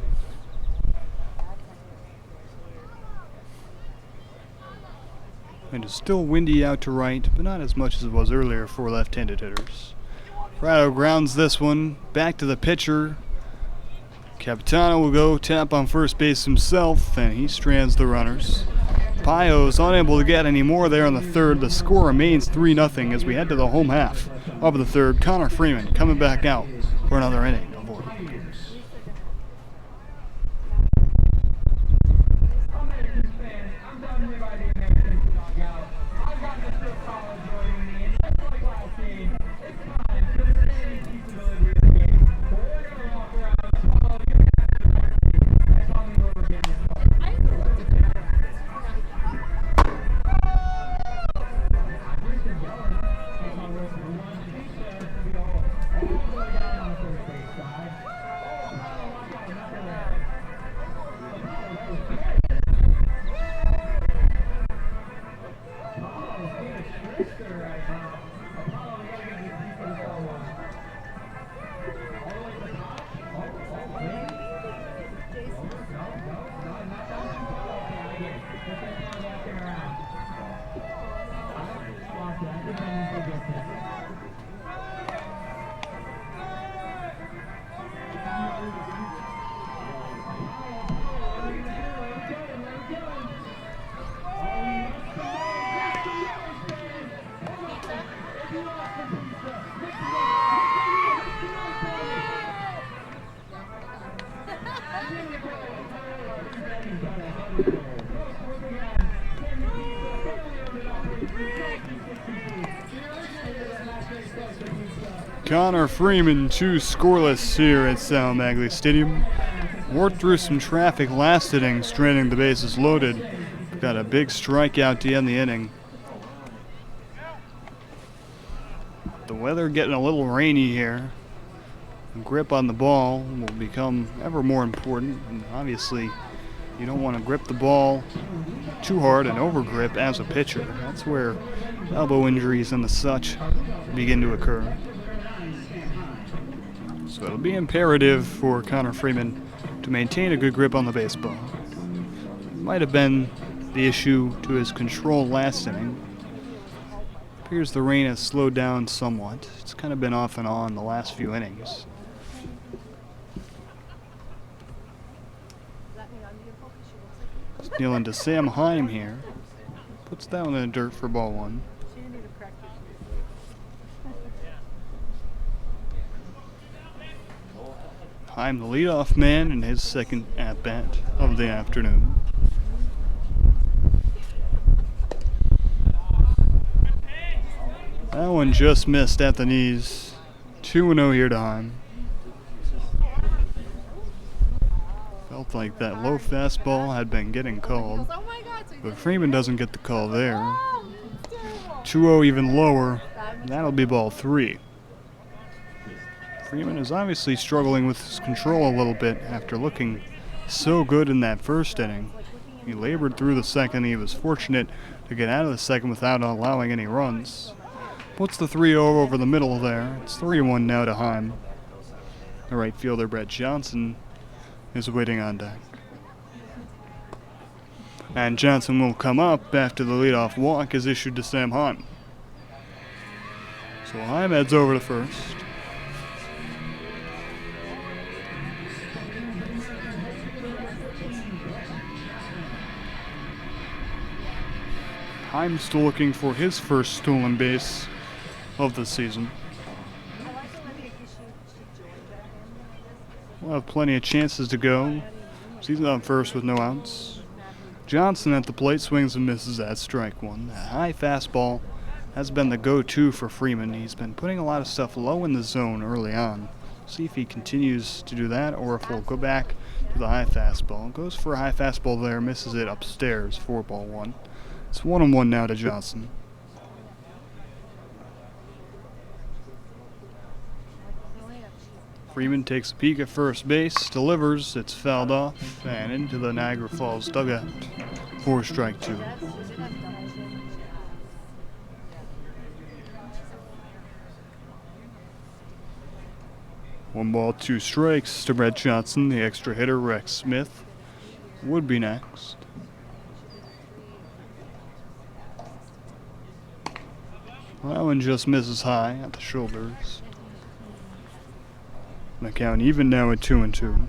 It is still windy out to right, but not as much as it was earlier for left-handed hitters. Fratto grounds this one back to the pitcher. Capitano will go tap on first base himself, and he strands the runners. Pios unable to get any more there in the third. The score remains 3-0 as we head to the home half of the third. Connor Freeman coming back out for another inning. Connor Freeman, 2 scoreless here at Sal Maglie Stadium. Worked through some traffic last inning, straining the bases loaded. Got a big strikeout to end the inning. the weather getting a little rainy here, the grip on the ball will become ever more important. And obviously, you don't want to grip the ball too hard and overgrip as a pitcher. That's where elbow injuries and the such begin to occur. So it'll be imperative for Connor Freeman to maintain a good grip on the baseball. It might have been the issue to his control last inning. Appears the rain has slowed down somewhat. It's kind of been off and on the last few innings. Stealing to Sam Heim here. Puts that one in the dirt for ball one.
She didn't even practice.
Heim, the leadoff man, in his second at-bat of the afternoon. That one just missed at the knees. 2-0 here to Heim. Felt like that low fastball had been getting called,
Oh my God, so
but Freeman doesn't get the call there. 2-0 even lower. That'll be ball 3. Freeman is obviously struggling with his control a little bit after looking so good in that first inning. He labored through the second. He was fortunate to get out of the second without allowing any runs. Puts the 3-0 over the middle there. It's 3-1 now to Heim. The right fielder, Brett Johnson, is waiting on deck. And Johnson will come up after the leadoff walk is issued to Sam Heim. So Heim heads over to first. Heim still looking for his first stolen base of the season. We'll have plenty of chances to go. He's on first with no outs. Johnson at the plate swings and misses at strike one. That high fastball has been the go-to for Freeman. He's been putting a lot of stuff low in the zone early on. See if he continues to do that or if we'll go back to the high fastball. Goes for a high fastball there, misses it upstairs, 4-1. It's 1-1 now to Johnson. Freeman takes a peek at first base, delivers, it's fouled off, and into the Niagara Falls dugout for strike 2. One ball, 2 strikes to Brett Johnson. The extra hitter, Rex Smith, would be next. That one just misses high at the shoulders. The count even now at 2-2.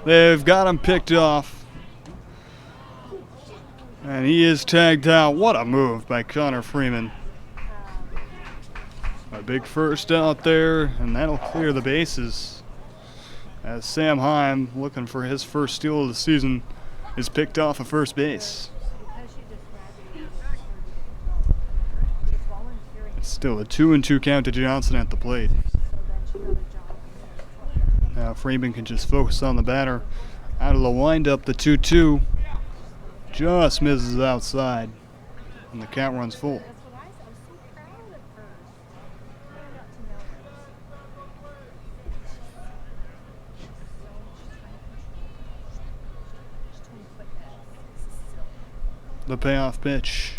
They've got him picked off. And he is tagged out. What a move by Connor Freeman. A big first out there, and that'll clear the bases. As Sam Heim, looking for his first steal of the season, is picked off at first base. It's still a 2-2 count to Johnson at the plate. Now Freeman can just focus on the batter. Out of the windup, the 2-2 just misses outside, and the count runs full. The payoff pitch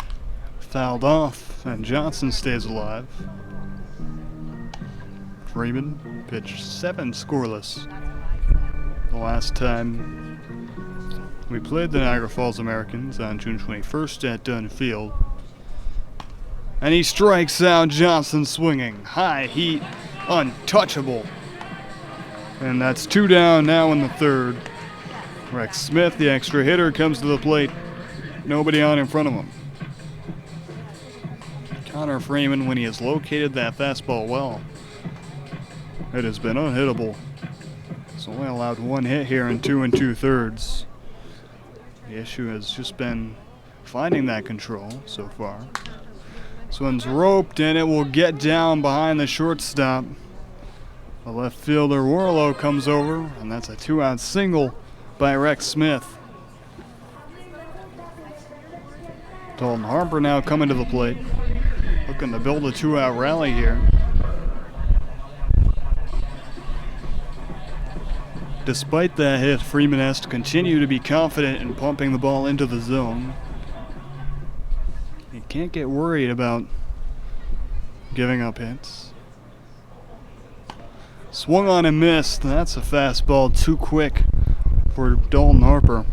fouled off, and Johnson stays alive. Freeman pitched 7 scoreless the last time we played the Niagara Falls Americans on June 21st at Dunn Field. And he strikes out Johnson swinging. High heat, untouchable. And that's 2 down now in the third. Rex Smith, the extra hitter, comes to the plate. Nobody on in front of him. Connor Freeman, when he has located that fastball well, it has been unhittable. He's only allowed 1 hit here in 2 2/3. The issue has just been finding that control so far. This one's roped and it will get down behind the shortstop. A The left fielder Warlow comes over, and that's a 2-out single by Rex Smith. Dalton Harper now coming to the plate, looking to build a 2-out rally here. Despite that hit, Freeman has to continue to be confident in pumping the ball into the zone. He can't get worried about giving up hits. Swung on and missed. That's a fastball too quick for Dalton Harper.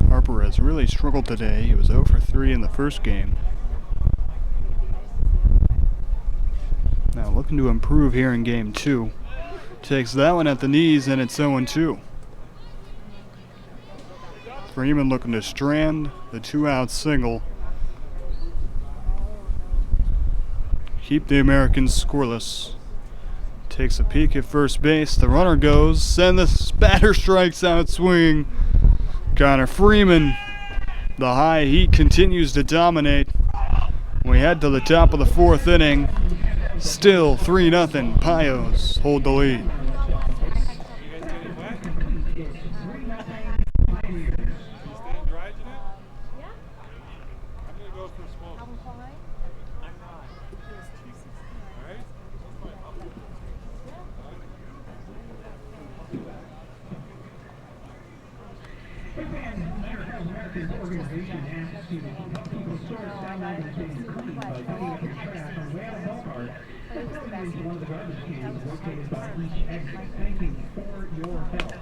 Harper has really struggled today. He was 0 for 3 in the first game. Now looking to improve here in game 2. Takes that one at the knees, and it's 0-2. Freeman looking to strand the 2-out single. Keep the Americans scoreless. Takes a peek at first base. The runner goes. Send the batter strikes out swing. Connor Freeman. The high heat continues to dominate. We head to the top of the 4th inning. Still 3-0. Pios hold the lead.
Organization asks you to keep the source down on the clean by picking up your trash on the way out of the ballpark. Into one of the garbage cans located by each exit. Thank you for your help.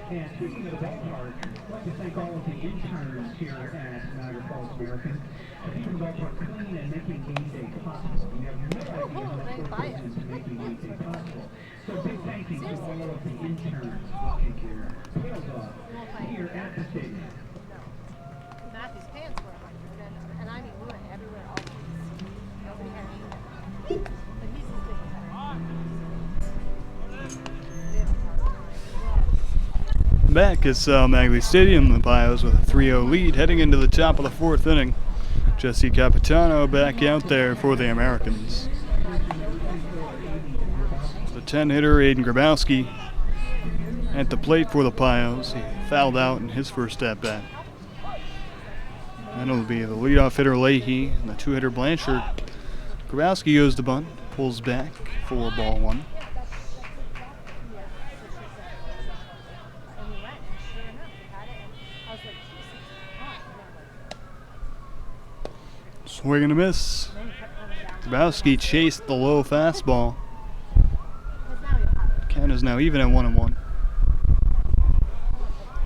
And speaking of the ballpark, I'd like to thank all of the interns here at Niagara Falls American for keeping the ballpark clean and making game day possible. We have no idea how much work goes into making game day possible. So big thank you to all of the interns working here. Here at the stadium.
Matthew's pants were 100, and I mean, we went everywhere, all these. Nobody had any. But he's as big as I am.
Back at Sal Magley Stadium, the Pios with a 3-0 lead heading into the top of the 4th inning. Jesse Capitano back out there for the Americans. The 10-hitter Aiden Grabowski at the plate for the Pios. He fouled out in his first at-bat. Then it'll be the leadoff hitter Leahy and the 2-hitter Blanchard. Grabowski goes to bunt, pulls back for ball 1. Swing and a miss. Grabowski chased the low fastball. Count is now even at 1-1.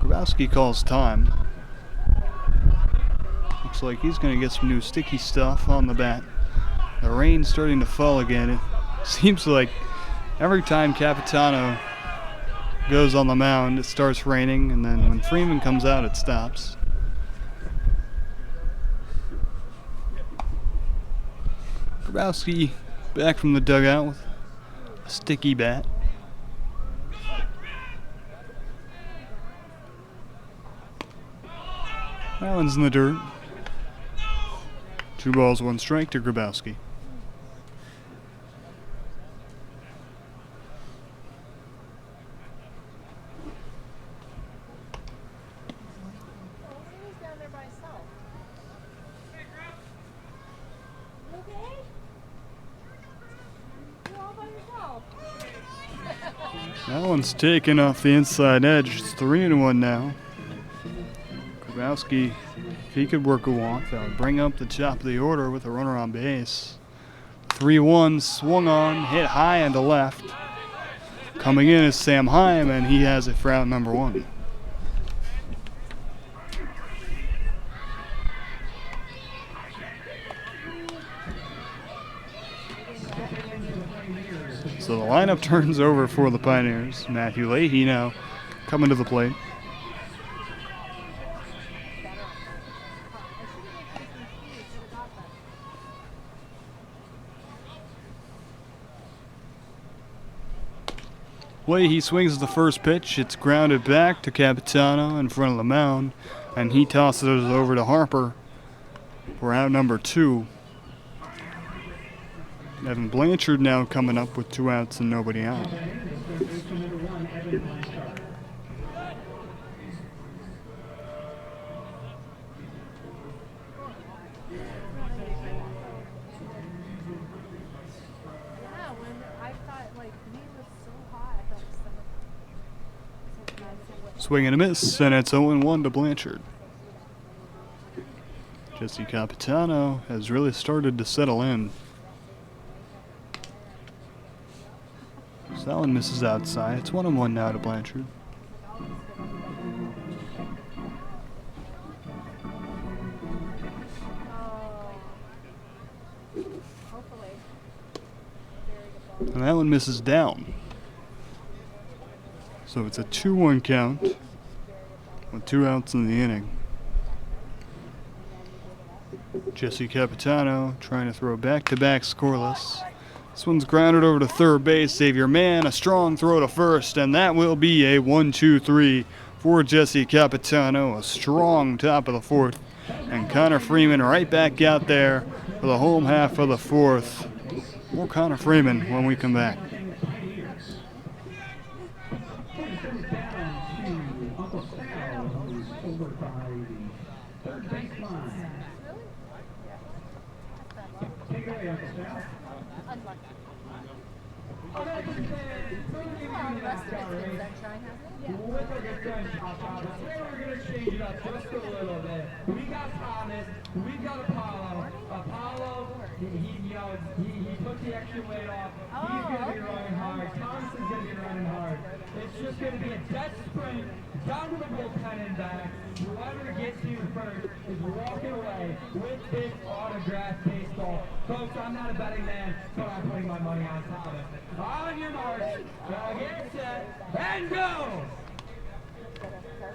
Grabowski calls time. Looks like he's going to get some new sticky stuff on the bat. The rain's starting to fall again. It seems like every time Capitano goes on the mound, it starts raining, and then when Freeman comes out, it stops. Grabowski back from the dugout with a sticky bat. That one's in the dirt. 2 balls, 1 strike to Grabowski.
He's down there by himself. You okay? You're all by yourself.
That one's taken off the inside edge. It's 3-1 now. Grabowski, if he could work a walk, that would bring up the top of the order with a runner on base. 3-1, swung on, hit high and to left. Coming in is Sam Heim, and he has it for out number 1. So the lineup turns over for the Pioneers. Matthew Leahy now coming to the plate. Leahy swings the first pitch. It's grounded back to Capitano in front of the mound, and he tosses it over to Harper for out number 2. Evan Blanchard now coming up with 2 outs and nobody out.
Yeah, when I thought like he was so hot, I thought his stomach.
Swing and a miss, and it's 0-1 to Blanchard. Jesse Capitano has really started to settle in. So that one misses outside. It's 1-1 now to Blanchard.
Hopefully.
And that one misses down. So it's a 2-1 count with 2 outs in the inning. Jesse Capitano trying to throw back-to-back scoreless. This one's grounded over to third base. Xavier Mann, a strong throw to first, and that will be a 1-2-3 for Jesse Capitano. A strong top of the fourth. And Connor Freeman right back out there for the home half of the fourth. More Connor Freeman when we come back.
We got Thomas, we got Apollo. Apollo, he took the extra weight off. He's going to be running hard. Thomas is going to be running hard. It's just going to be a dead sprint down to the bullpen and back. Whoever gets you first is walking away with this autographed baseball. Folks, I'm not a betting man, but I'm putting my money on Thomas. On your mark, get set, and go!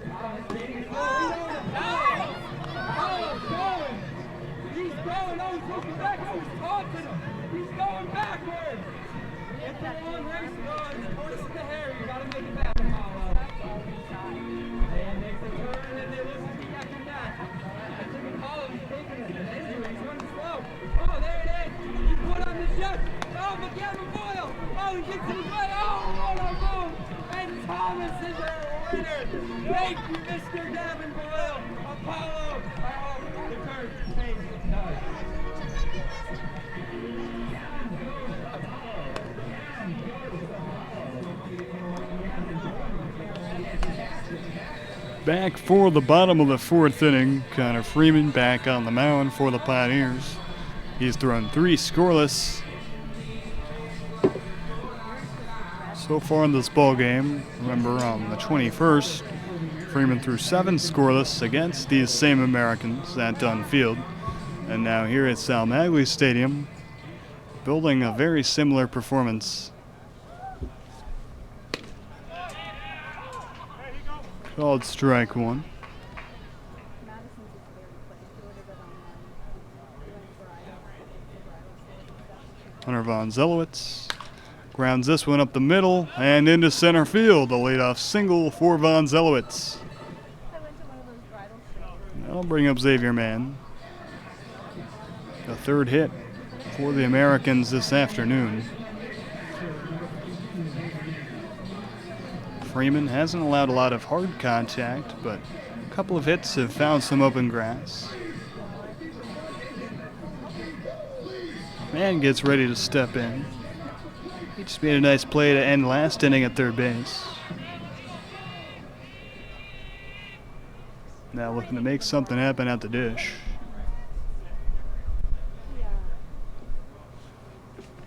Thomas beating his Apollo's going! He's going! Oh, he's looking back! Oh, he's taunting him! He's going backwards! It's a long race, guys. Tortoise in the hair. You gotta make it back, Apollo. They make the turn and they lose his back and back. I think Apollo is taking an injury. He's running slow. Oh, there it is. He put on the jet. Oh, but Gavin Boyle. Oh, he gets in his way. Oh, no, boom. And Thomas is a winner. Thank you, Mr. Gavin Boyle. Apollo. Oh, the curve stays done.
Back for the bottom of the fourth inning. Connor Freeman back on the mound for the Pioneers. He's thrown 3 scoreless so far in this ball game. Remember, on the 21st, Freeman threw 7 scoreless against these same Americans at Dunn Field. And now here at Sal Maglie Stadium, building a very similar performance. Called strike 1. Hunter Von Zelowitz grounds this one up the middle and into center field. A leadoff single for Von Zelowitz. That'll bring up Xavier Mann. The 3rd hit for the Americans this afternoon. Freeman hasn't allowed a lot of hard contact, but a couple of hits have found some open grass. Mann gets ready to step in. He just made a nice play to end last inning at third base. Now looking to make something happen at the dish.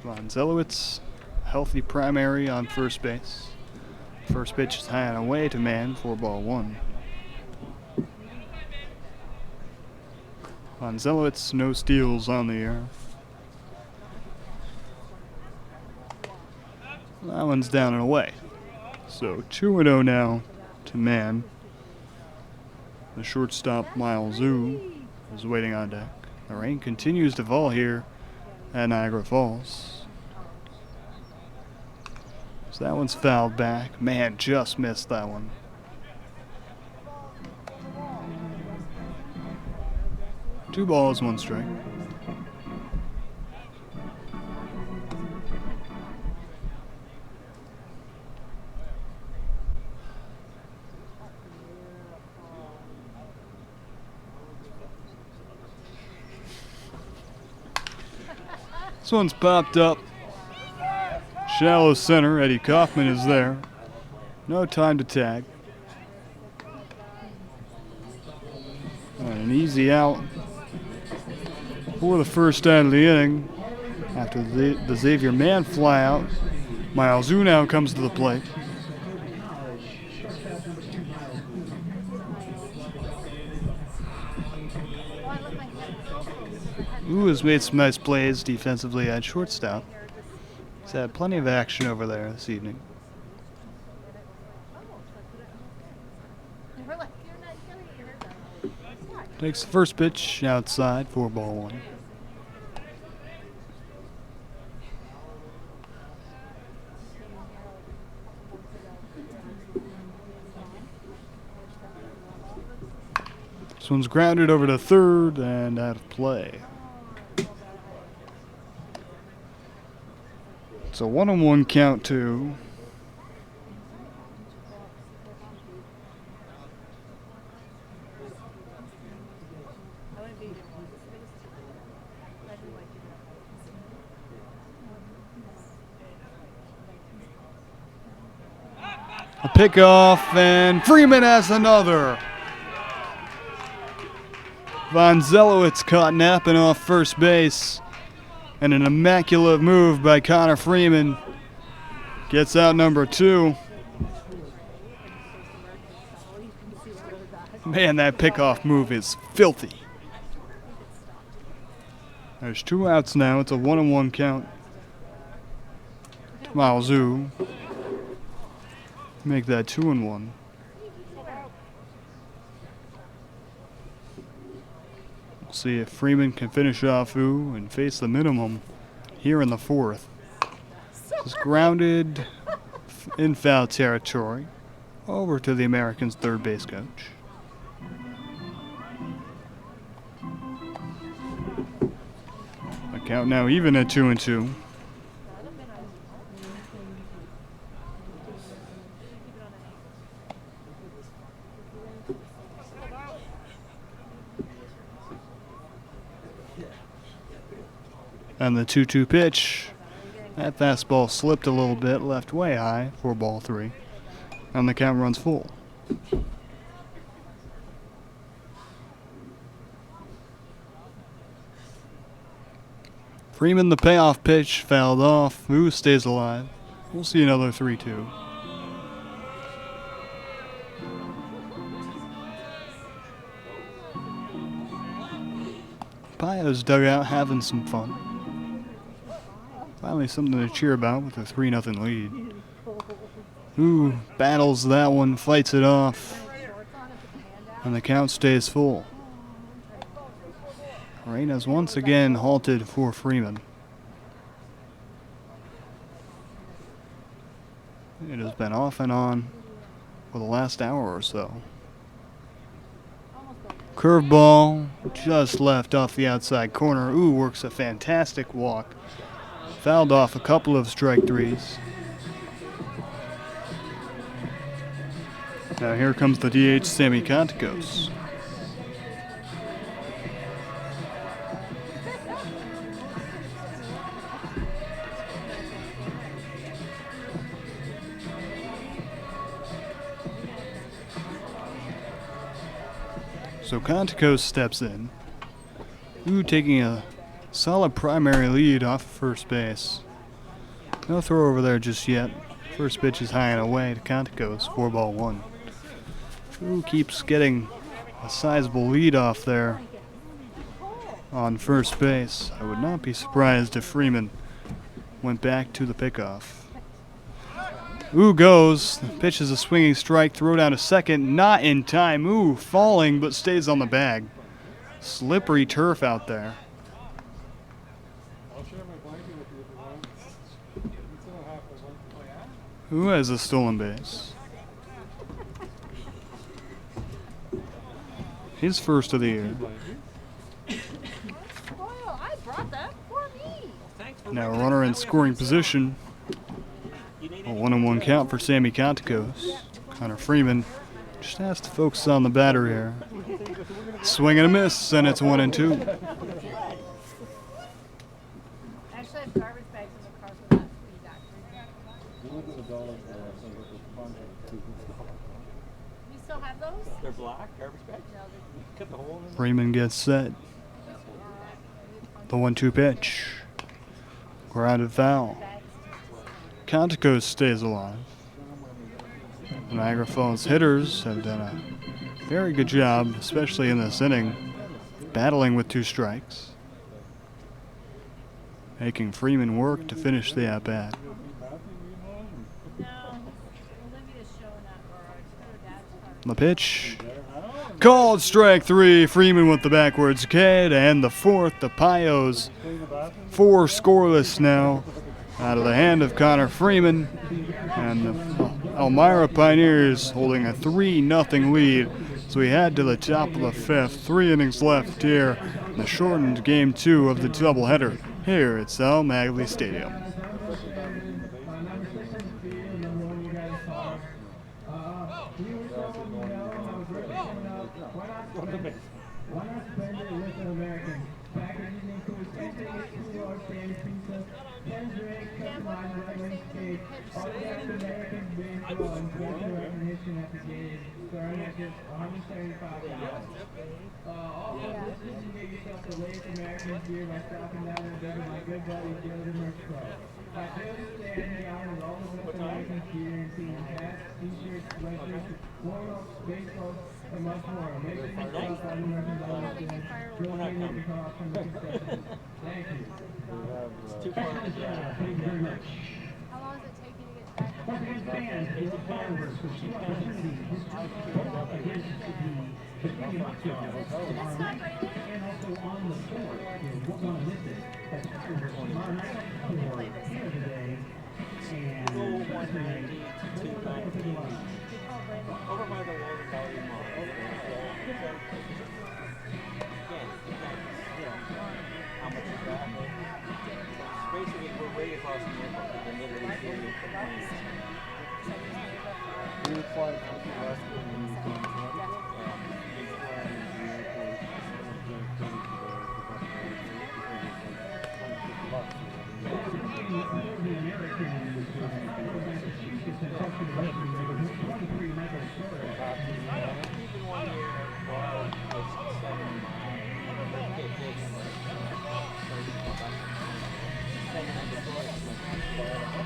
Von Zelowitz, healthy primary on first base. First pitch is high and away to Mann for ball 1. Von Zelowitz, no steals on the year. That one's down and away. So 2-0 now to Mann. The shortstop, Miles Zhu, is waiting on deck. The rain continues to fall here at Niagara Falls. So that one's fouled back. Man, just missed that one. Two balls, 1 strike. This one's popped up. Shallow center. Eddie Kaufman is there. No time to tag. And an easy out for the first out of the inning. After the Xavier man fly out, Miles Zoo now comes to the plate. Ooh has made some nice plays defensively at shortstop. He's had plenty of action over there this evening. Takes the first pitch outside for ball one. This one's grounded over to third and out of play. It's a 1-on-1 count to a pickoff, and Freeman has another. Von Zelowitz caught napping off first base, and an immaculate move by Connor Freeman gets out number 2. Man, that pickoff move is filthy. There's 2 outs now. It's a 1-on-1 count. Maozu make that 2-1. We'll see if Freeman can finish off Wu and face the minimum here in the 4th. This is grounded in foul territory over to the Americans' third base coach. The count now even at 2-2. And the 2-2 pitch. That fastball slipped a little bit, left way high for ball 3. And the count runs full. Freeman, the payoff pitch, fouled off. Wu stays alive. We'll see another 3-2. Payo's dugout having some fun. Finally something to cheer about with a 3-0 lead. Wu battles that one, fights it off, and the count stays full. Rain has once again halted for Freeman. It has been off and on for the last hour or so. Curveball just left off the outside corner. Wu works a fantastic walk. Fouled off a couple of strike threes. Now here comes the DH, Sammy Conticos. So Conticos steps in. Wu taking a solid primary lead off of first base. No throw over there just yet. First pitch is high and away to Conticos, 4-1. Wu keeps getting a sizable lead off there on first base. I would not be surprised if Freeman went back to the pickoff. Wu goes. The pitch is a swinging strike. Throw down to second. Not in time. Wu falling but stays on the bag. Slippery turf out there.
I'll share my blanket with you if you want. It's in a half of one.
Wu has a stolen base. His first of the year.
Oh, I brought that for me.
Now a runner in scoring position. A 1-on-1 count for Sammy Conticos. Connor Freeman just has to focus on the batter here. Swing and a miss, and it's 1-2.
Actually, You still have those?
They're black, garbage bags?
No, they're
Cut the hole in them.
Freeman gets set. The 1-2 pitch. Grounded foul. Contico stays alive. Niagara Falls hitters have done a very good job, especially in this inning, battling with 2 strikes. Making Freeman work to finish the at-bat.
no. Olivia's showing up, or her dad's car.
The pitch. Called strike 3. Freeman with the backwards kid, and the 4th, the Pios. 4 scoreless now out of the hand of Connor Freeman. And the Elmira Pioneers holding a 3-0 lead. So we head to the top of the 5th. 3 innings left here in the shortened game 2 of the doubleheader here at Sal Maglie Stadium.
It's too far to get.
How long is it taking to get back? That's not raining.
Go 190 to 290. Over by the water volume mall. How much is that? Basically, we're way across the airport. We can literally see the planes.
We would fly from the west when we come to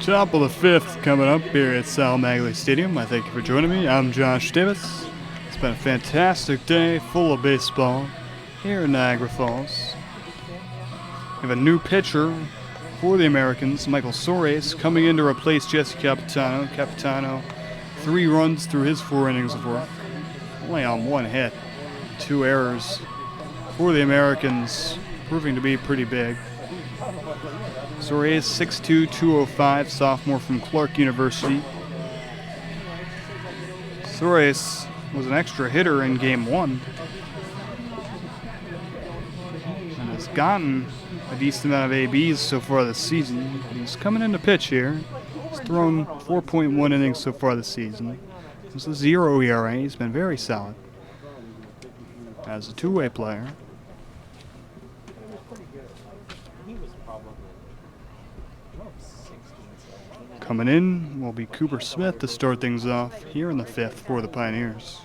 Top of the 5th coming up here at Sal Maglie Stadium. I thank you for joining me. I'm Josh Davis. It's been a fantastic day full of baseball here in Niagara Falls. We have a new pitcher for the Americans, Michael Soares, coming in to replace Jesse Capitano. Capitano, 3 runs through his 4 innings of work. Only on 1 hit, 2 errors for the Americans, proving to be pretty big. Soares, 6'2", 205, sophomore from Clark University. Soares was an extra hitter in Game 1 and has gotten a decent amount of ABs so far this season. He's coming in to pitch here. He's thrown 4.1 innings so far this season. It's a 0 ERA. He's been very solid as a two-way player. Coming in will be Cooper Smith to start things off here in the 5th for the Pioneers.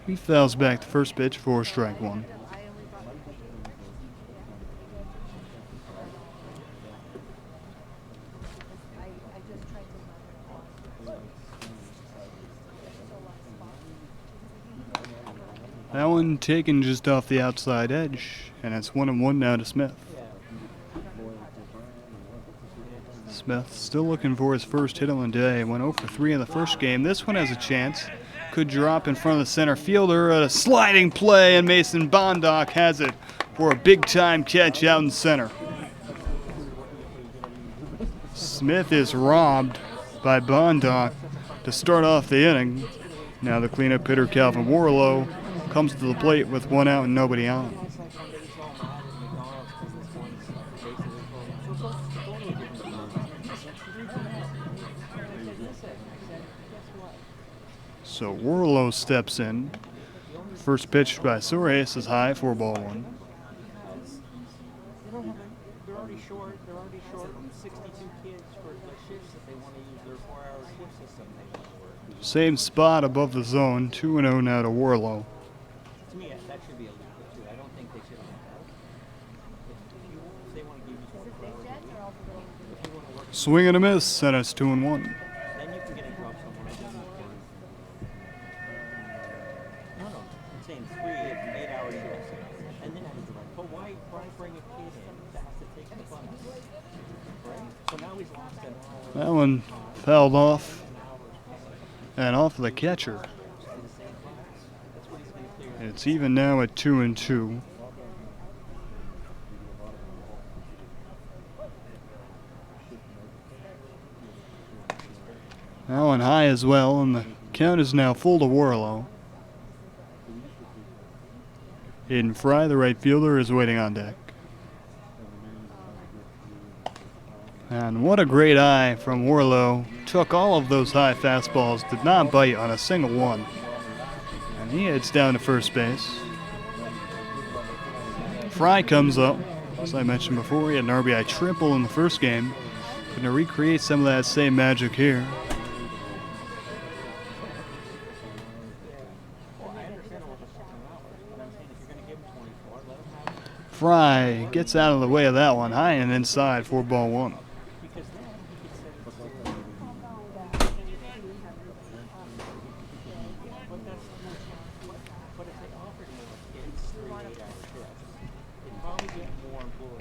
He fouls back the first pitch for strike 1. That one taken just off the outside edge, and it's 1-1 now to Smith. Smith still looking for his first hit on the day. Went 0 for 3 in the first game. This one has a chance. Could drop in front of the center fielder. A sliding play, and Mason Bondock has it for a big-time catch out in center. Smith is robbed by Bondock to start off the inning. Now the cleanup hitter, Calvin Warlow, comes to the plate with 1 out and nobody on. So Warlow steps in. First pitch by Soares is high, 4-1.
They're already short. 62 kids for the shifts that they want to use their 4-hour shift system they want to work.
Same spot above the zone, 2-0 now to Warlow.
To me, that should be illegal too. I don't think they should have that. If they want to give you 24 hours a week, if you want to work,
Swing and a miss, and it's 2-1.
then you can get in trouble somewhere. No, I'm saying 3 8-hour shifts, and then but why bring a kid in that has to take the bus? Right? So now he's lost an hour.
That one fouled off, and off the catcher. It's even now at 2-2. That one high as well, and the count is now full to Warlow. Aiden Fry, the right fielder, is waiting on deck. And what a great eye from Warlow. Took all of those high fastballs, did not bite on a single one. And he heads down to first base. Fry comes up. As I mentioned before, he had an RBI triple in the first game. Going to recreate some of that same magic here. Fry gets out of the way of that one, high and inside for ball 1.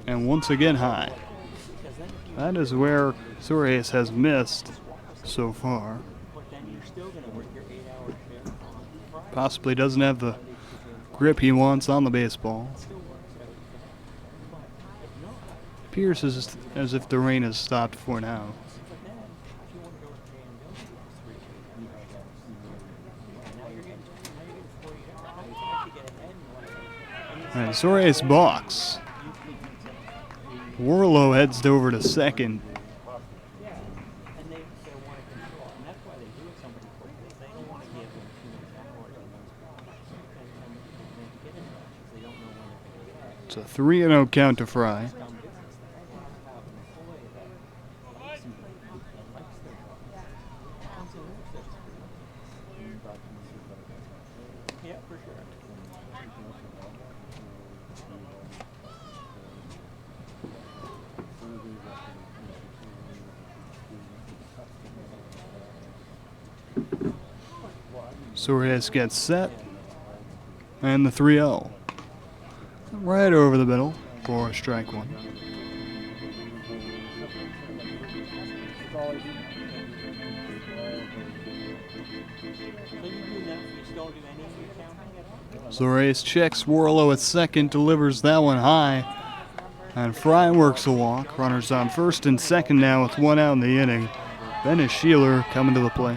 And once again high. That is where Suarez has missed so far. Possibly doesn't have the grip he wants on the baseball. Appears as if the rain has stopped for now. And Suarez balks. Warlow heads over to second. It's a 3-0 count to Fry. Suarez gets set, and the 3-0. Right over the middle for strike 1. Suarez checks Warlow at second, delivers that one high, and Fry works a walk. Runners on first and second now with 1 out in the inning. Then is Sheeler coming to the plate.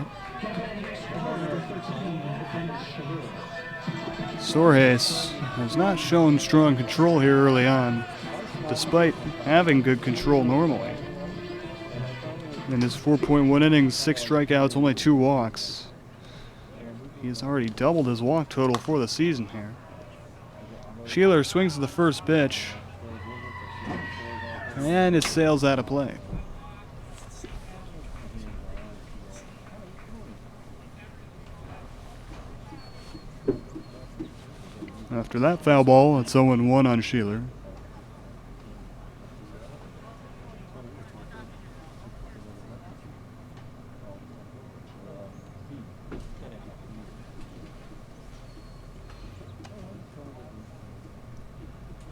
Suarez has not shown strong control here early on, despite having good control normally. In his 4.1 innings, 6 strikeouts, only 2 walks. He has already doubled his walk total for the season here. Sheeler swings at the first pitch, and it sails out of play. After that foul ball, it's 0-1 on Sheeler.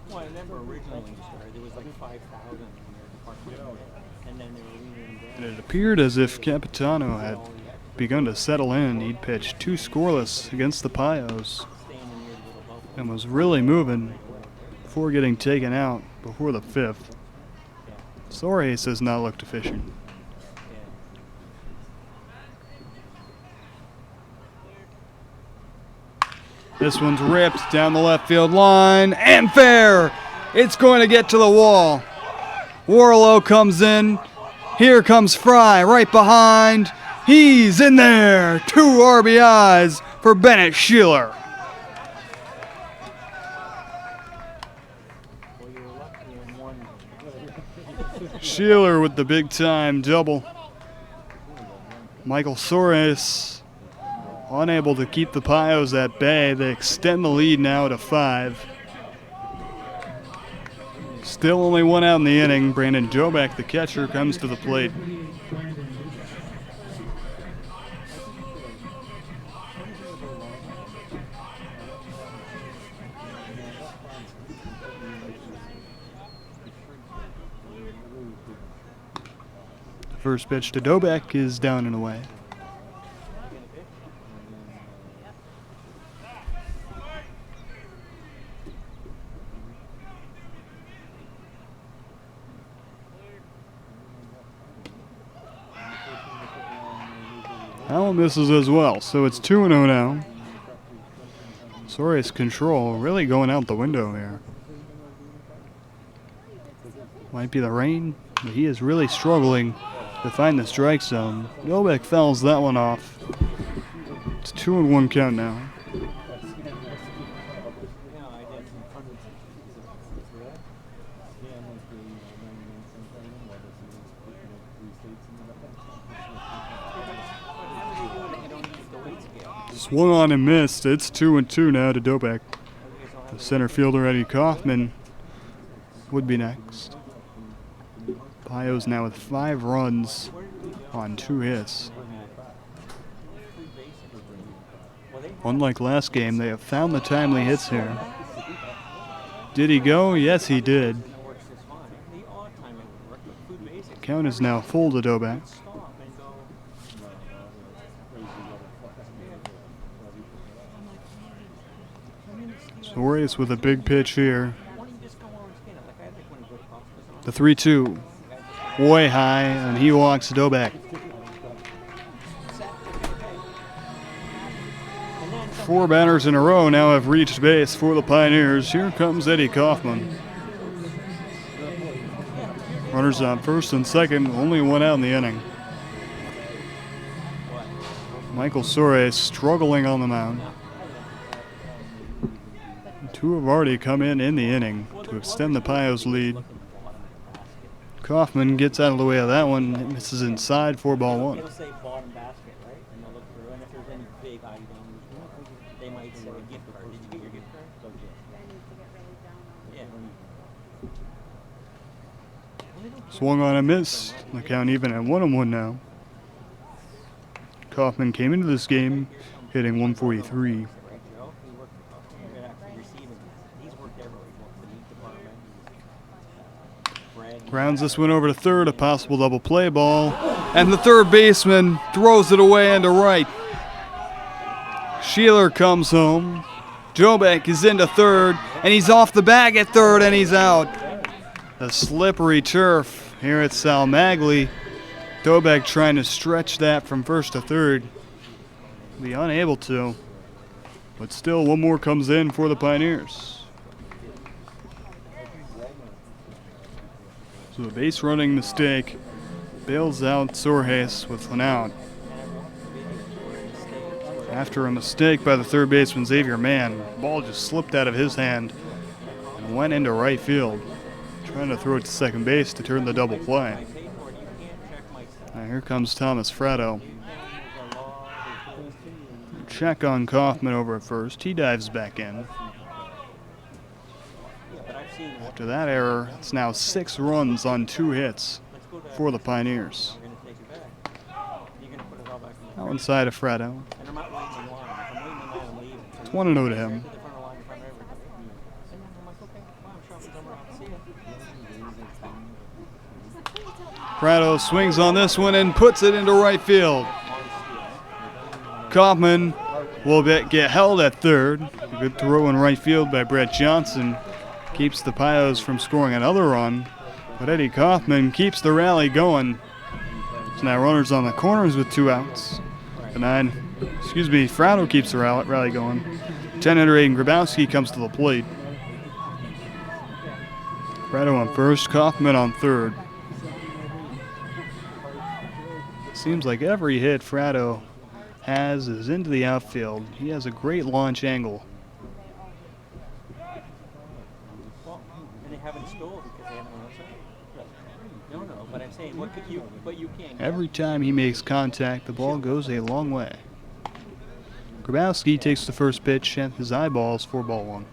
Well, I remember originally when you started, there was like 5,000 in your department, and then they were leaving
And it appeared as if Capitano had begun to settle in. He'd pitched 2 scoreless against the Pios and was really moving before getting taken out before the 5th. Suarez has not looked efficient. This one's ripped down the left field line, and fair! It's going to get to the wall. Warlow comes in. Here comes Fry right behind. He's in there! 2 RBIs for Bennett Sheeler. Sheeler with the big time double. Michael Soares unable to keep the Pios at bay. They extend the lead now to 5. Still only one out in the inning. Brandon Dobak, the catcher, comes to the plate. First pitch to Dobak is down and away. That one misses as well, so it's 2-0 now. Soares' control really going out the window here. Might be the rain, but he is really struggling to find the strike zone. Dobak fouls that one off. It's 2-1 count now. Swung on and missed. It's 2-2 now to Dobak. The center fielder Eddie Kaufman would be next. Pios now with 5 runs on 2 hits. Unlike last game, they have found the timely hits here. Did he go? Yes, he did. Count is now full to Dobak. Soares with a big pitch here. The 3-2. Way high, and he walks Dobak. 4 batters in a row now have reached base for the Pioneers. Here comes Eddie Kaufman. Runners on first and second, only one out in the inning. Michael Soares struggling on the mound. 2 have already come in the inning to extend the Pios lead. Kaufman gets out of the way of that one. It misses inside for ball 1.
It'll say bottom basket, right? And they'll look through, and if there's any big items, they might say a gift card. Did you get your gift card? Yeah.
Swung on a miss. The count even at 1-1 now. Kaufman came into this game hitting 143. Grounds this one over to third, a possible double play ball. And the third baseman throws it away into right. Sheeler comes home. Dobak is into third, and he's off the bag at third, and he's out. The slippery turf here at Sal Maglie. Dobak trying to stretch that from first to third. Be unable to. But still, one more comes in for the Pioneers. So a base running mistake bails out Soares with an out. After a mistake by the third baseman Xavier Mann, the ball just slipped out of his hand and went into right field. Trying to throw it to second base to turn the double play. Now here comes Thomas Fratto. Check on Kaufman over at first. He dives back in. After that error, it's now 6 runs on 2 hits for the Pioneers. Now inside of Fratto. It's 1-0 to him. Fratto swings on this one and puts it into right field. Kaufman will get held at third. A good throw in right field by Brett Johnson. Keeps the Pios from scoring another run, but Eddie Kaufman keeps the rally going. So now runners on the corners with 2 outs. Fratto keeps the rally going. 10-hitter Aiden Grabowski comes to the plate. Fratto on first, Kaufman on third. Seems like every hit Fratto has is into the outfield. He has a great launch angle.
And they haven't stole because they haven't won outside. No. saying, what could you, but you can't.
Every time he makes contact, the ball goes a long way. Grabowski takes the first pitch at his eyeballs for ball one.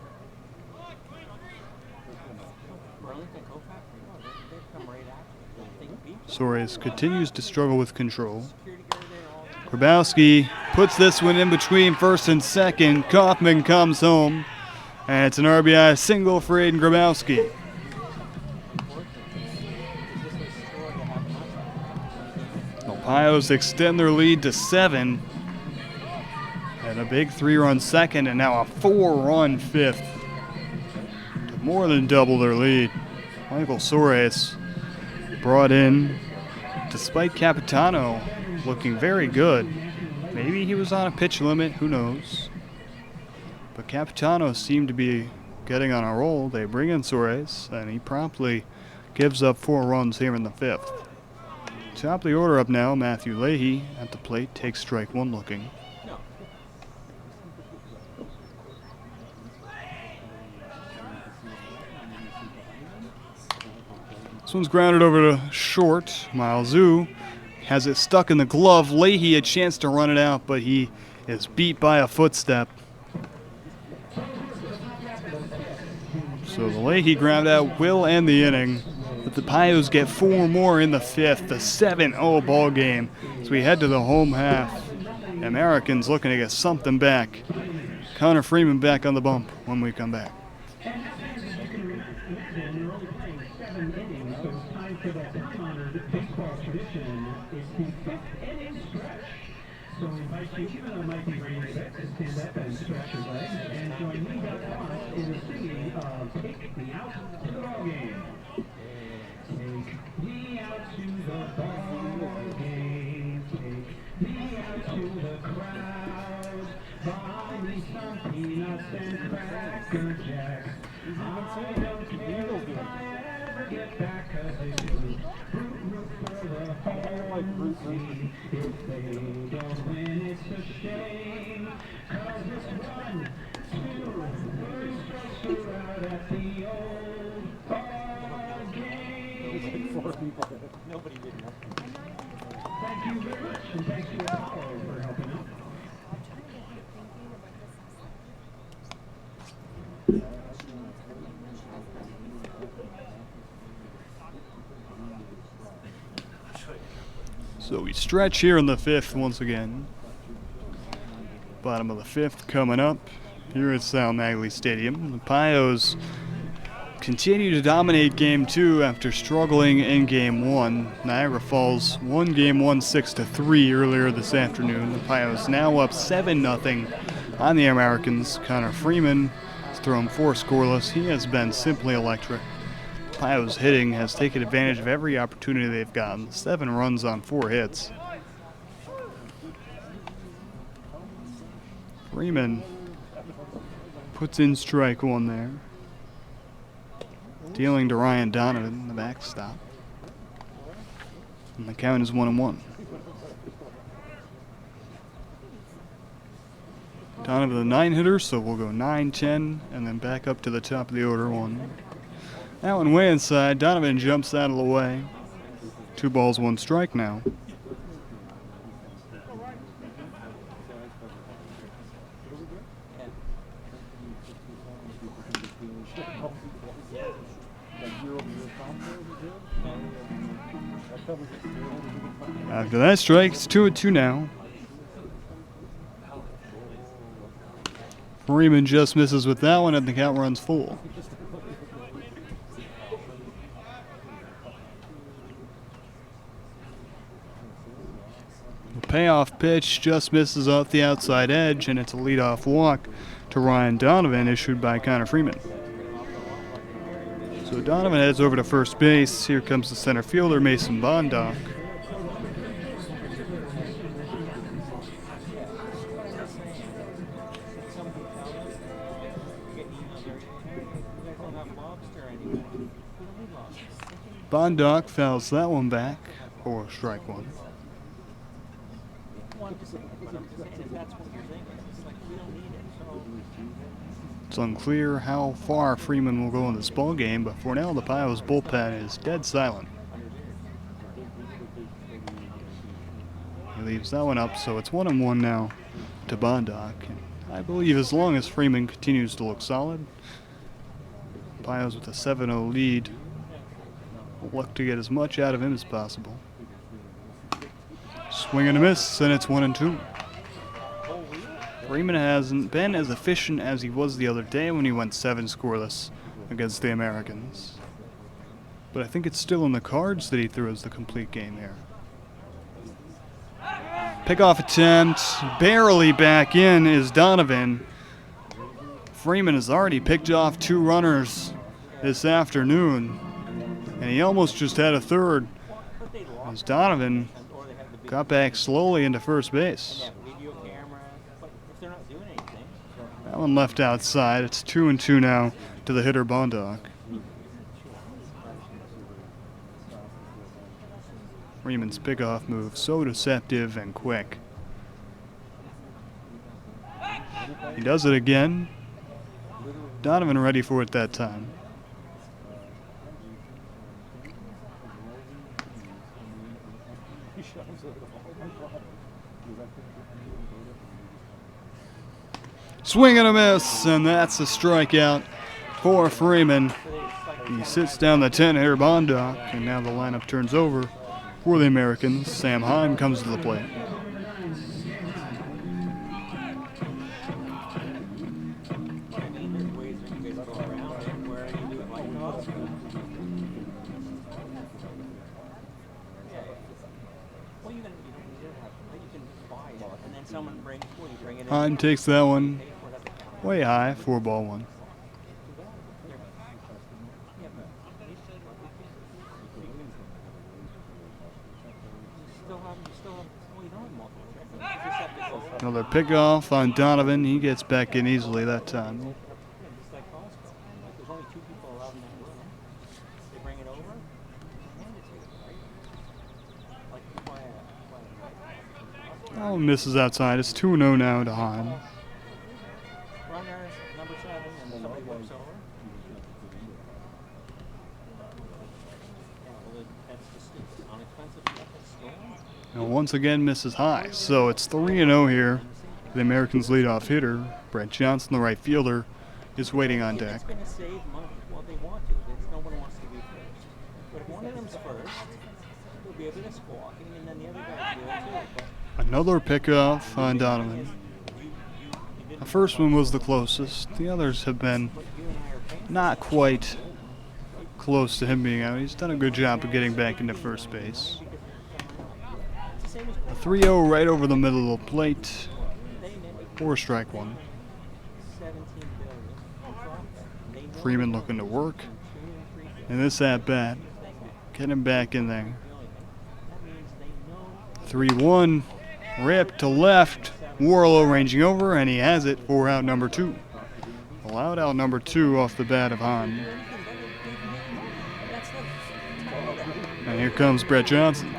Suarez continues to struggle with control. Grabowski puts this one in between first and second. Kaufman comes home, and it's an RBI single for Aiden Grabowski. The Pios extend their lead to 7. And a big 3-run second, and now a 4-run fifth to more than double their lead. Michael Suarez brought in, despite Capitano looking very good. Maybe he was on a pitch limit, who knows. But Capitano seemed to be getting on a roll. They bring in Suarez, and he promptly gives up 4 runs here in the 5th. Top of the order up now, Matthew Leahy at the plate, takes strike 1 looking. This one's grounded over to short. Milesou has it stuck in the glove. Leahy a chance to run it out, but he is beat by a footstep. So the Leahy ground out will end the inning, but the Pios get 4 more in the 5th. The 7-0 ball game as we head to the home half. Americans looking to get something back. Connor Freeman back on the bump when we come back.
For that time-honored baseball tradition, it's the 5th inning stretch. So we invite you, even though it might be rainy, to stand up and stretch your legs and join me up front in the singing of Take Me Out to the Ball Game. Take me out to the ball game. Take me out to the crowd. Buy me some peanuts and Cracker Jacks. I don't care if I ever get back, 'cause it's root for the home team. If they don't win, it's a shame, 'cause it's 1, 2, 3 strikes are out at the old ball game.
Nobody did nothing.
Thank you very much, and thanks to Apollo for helping out.
So we stretch here in the 5th once again. Bottom of the 5th coming up here at Sal Maglie Stadium. The Pios continue to dominate Game 2 after struggling in Game 1. Niagara Falls won Game 1 6-3 earlier this afternoon. The Pios now up 7-0 on the Americans. Connor Freeman has thrown 4 scoreless. He has been simply electric. Pios hitting has taken advantage of every opportunity they've gotten. 7 runs on 4 hits. Freeman puts in strike 1 there. Dealing to Ryan Donovan, the backstop. And the count is 1-1. Donovan the 9-hitter, so we'll go 9-10 and then back up to the top of the order 1. That one way inside. Donovan jumps out of the way. 2 balls, 1 strike now. After that strike, it's 2-2 now. Freeman just misses with that one and the count runs full. The payoff pitch just misses off the outside edge, and it's a leadoff walk to Ryan Donovan issued by Connor Freeman. So Donovan heads over to first base. Here comes the center fielder, Mason Bondock. Bondock fouls that one back for strike 1. It's unclear how far Freeman will go in this ball game, but for now the Pios bullpen is dead silent. leaves that one up, so it's 1-1 now to Bondoc. And I believe as long as Freeman continues to look solid, Pios with a 7-0 lead will look to get as much out of him as possible. Swing and a miss, and it's 1-2. Freeman hasn't been as efficient as he was the other day when he went 7 scoreless against the Americans. But I think it's still in the cards that he throws the complete game here. Pickoff attempt, barely back in is Donovan. Freeman has already picked off 2 runners this afternoon, and he almost just had a third as Donovan got back slowly into first base. That one left outside. It's 2-2 now to the hitter Bondoc. Freeman's pickoff move so deceptive and quick. He does it again. Donovan ready for it that time. Swing and a miss, and that's a strikeout for Freeman. He sits down the 10-hitter Bondoc, and now the lineup turns over for the Americans. Sam Heim comes to the plate. Heim takes that one way high, 4-1. Another pickoff on Donovan. He gets back in easily that time. Oh, misses outside. It's 2-0 now to Heim. And once again misses high. So it's 3-0 here. The Americans' leadoff hitter, Brett Johnson, the right fielder, is waiting on deck. Another pickoff on Donovan. The first one was the closest. The others have been not quite close to him being out. He's done a good job of getting back into first base. A 3-0 right over the middle of the plate. 4-1. Freeman looking to work. And this at-bat, get him back in there. 3-1. Rip to left. Warlow ranging over, and he has it for out number 2. Allowed out number 2 off the bat of Hahn. And here comes Brett Johnson.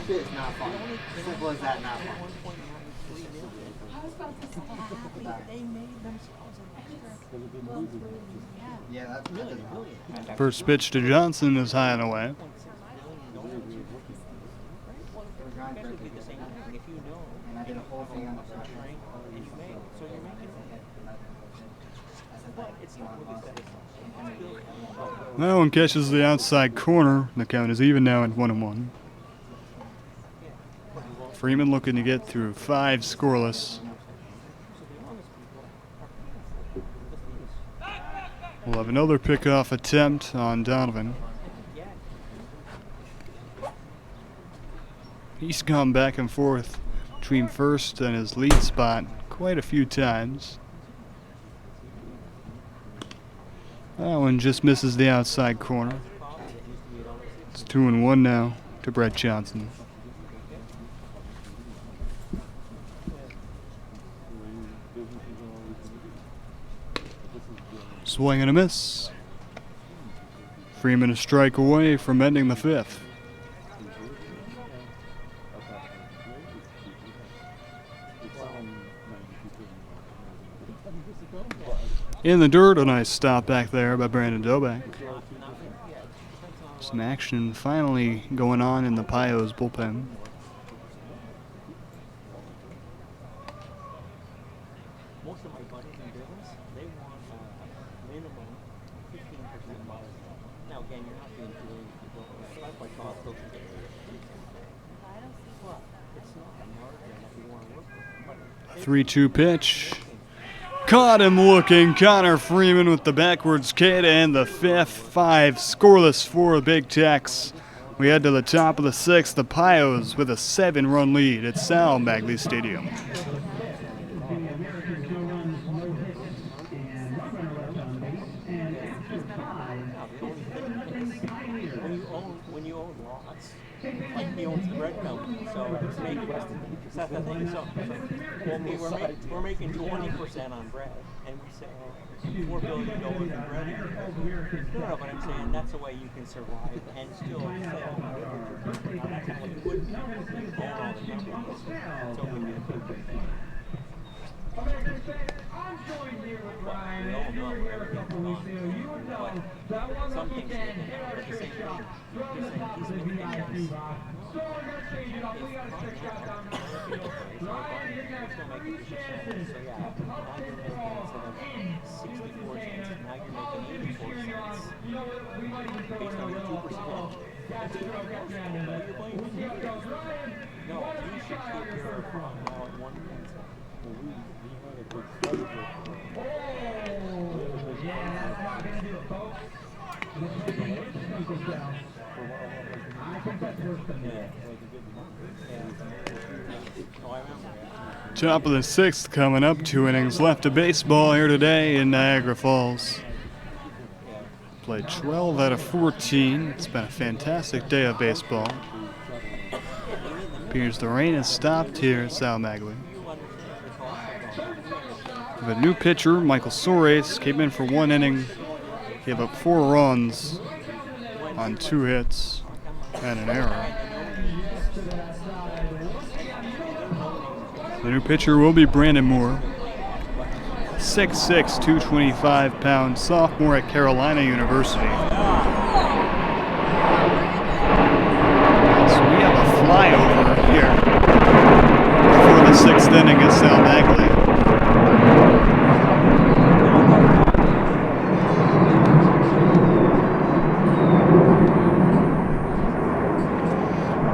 It's not fun. Simple as that, not fun. Yeah, that doesn't help.
First pitch to Johnson is high and away.
And I did a whole thing on the brush.
That one catches the outside corner. The count is even now at 1-1. Freeman looking to get through 5 scoreless. We'll have another pickoff attempt on Donovan. He's gone back and forth between first and his lead spot quite a few times. That one just misses the outside corner. It's 2-1 now to Brett Johnson. Swing and a miss. Freeman a strike away from ending the 5th. In the dirt, a nice stop back there by Brandon Doback. Some action finally going on in the Pios bullpen.
Most of my buddies in business, they want minimum 15% bottom. Now again, you're not being doing that's why cost social security. Well, it's not a margin that you want to work with.
3-2 pitch. Caught him looking. Connor Freeman with the backwards kid and the fifth. 5 scoreless for Big Tex. We head to the top of the 6th. The Pios with a 7-run lead at Sal Magley Stadium.
When you own lots, like he owns the bread company, so it's making that's the thing. So well, we're making 20% on bread, and we sell $4 billion in bread. No, but I'm saying that's the way you can survive and still sell. That's how you would own all the companies. So we do.
I'm joined here with Ryan.
We all know everything. But some things at the same time. He's in the VIP box.
So we're going to change it up. We got to check that down the field. Ryan, you're next.
So yeah, now you're making instead of 64 cents, now you're making 84 cents.
You know what? We might even
Based on your 2%.
That's it. I'll get down.
You're playing with you. No, you should keep your now at 1 point.
Yeah, that's not going to do it, folks. I think that's worse than that.
Oh, I remember.
Top of the 6th coming up. 2 innings left of baseball here today in Niagara Falls. Played 12 out of 14. It's been a fantastic day of baseball. Appears the rain has stopped here at Sal Magley. We have a new pitcher, Michael Soares, came in for 1 inning, gave up 4 runs on 2 hits and an error. The new pitcher will be Brandon Moore, 6'6", 225-pound sophomore at Carolina University. So we have a flyover here before the 6th inning at Sal Magley.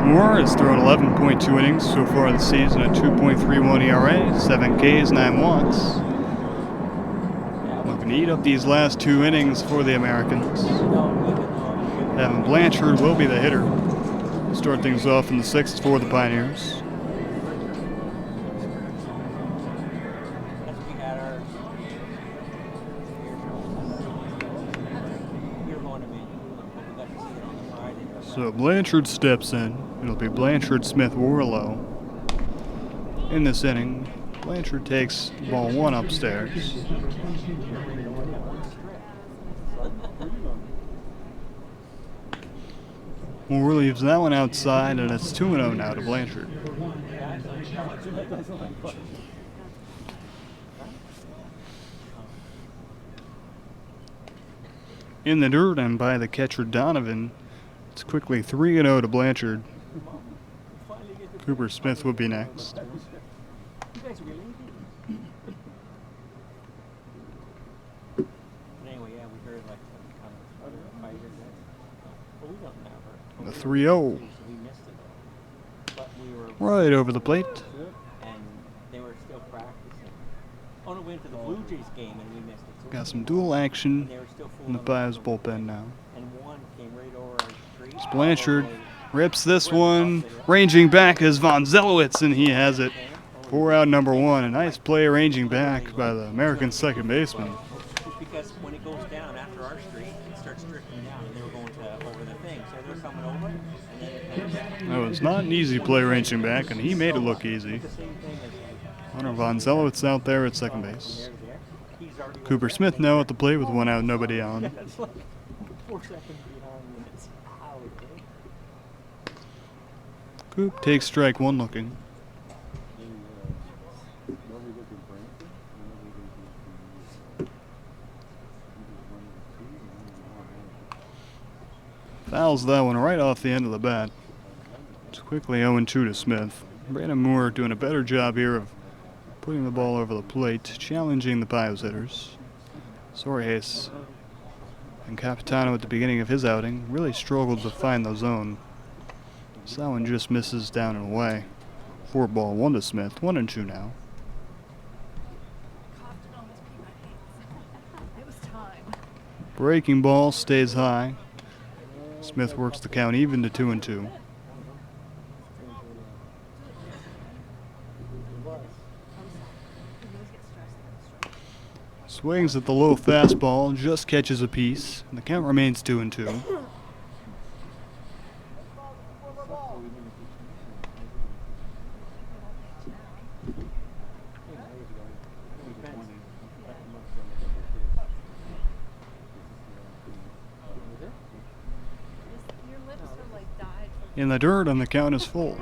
Moore has thrown 11.2 innings so far this season, a 2.31 ERA, 7 Ks, 9 walks. Looking to eat up these last 2 innings for the Americans. Evan Blanchard will be the hitter. Start things off in the 6th for the Pioneers. So Blanchard steps in. It'll be Blanchard, Smith, Warlow. In this inning, Blanchard takes ball 1 upstairs. Moore leaves that one outside, and it's 2-0 now to Blanchard. In the dirt and by the catcher Donovan, it's quickly 3-0 to Blanchard. Cooper Smith will be next. The 3-0. Right over the plate.
And they were still practicing. Oh no, we went to the Blue Jays game and we missed it.
Got some dual action in the Pios bullpen now.
And one came right over our street.
It's Blanchard rips this one. Ranging back is Von Zelowitz, and he has it. 4 out number 1. A nice play ranging back by the American second baseman.
Because when it goes down after our street, it starts drifting down, and they were going to over the thing. So they're coming over, and then it comes down.
That was not an easy play ranging back, and he made it look easy. Hunter Von Zelowitz out there at second base. Cooper Smith now at the plate with 1 out, nobody on.
It's like 4 seconds behind, and it's out.
Coop takes strike 1 looking. fouls that one right off the end of the bat. It's quickly 0-2 to Smith. Brandon Moore doing a better job here of putting the ball over the plate, challenging the Pios hitters. Sorges and Capitano at the beginning of his outing really struggled to find the zone. So that one just misses down and away. 4-1 to Smith, 1-2 now.
It was time.
Breaking ball stays high. Smith works the count even to 2-2. Swings at the low fastball, just catches a piece, and the count remains 2-2.
Your lips are like dyed from
In the dirt, and the count is full.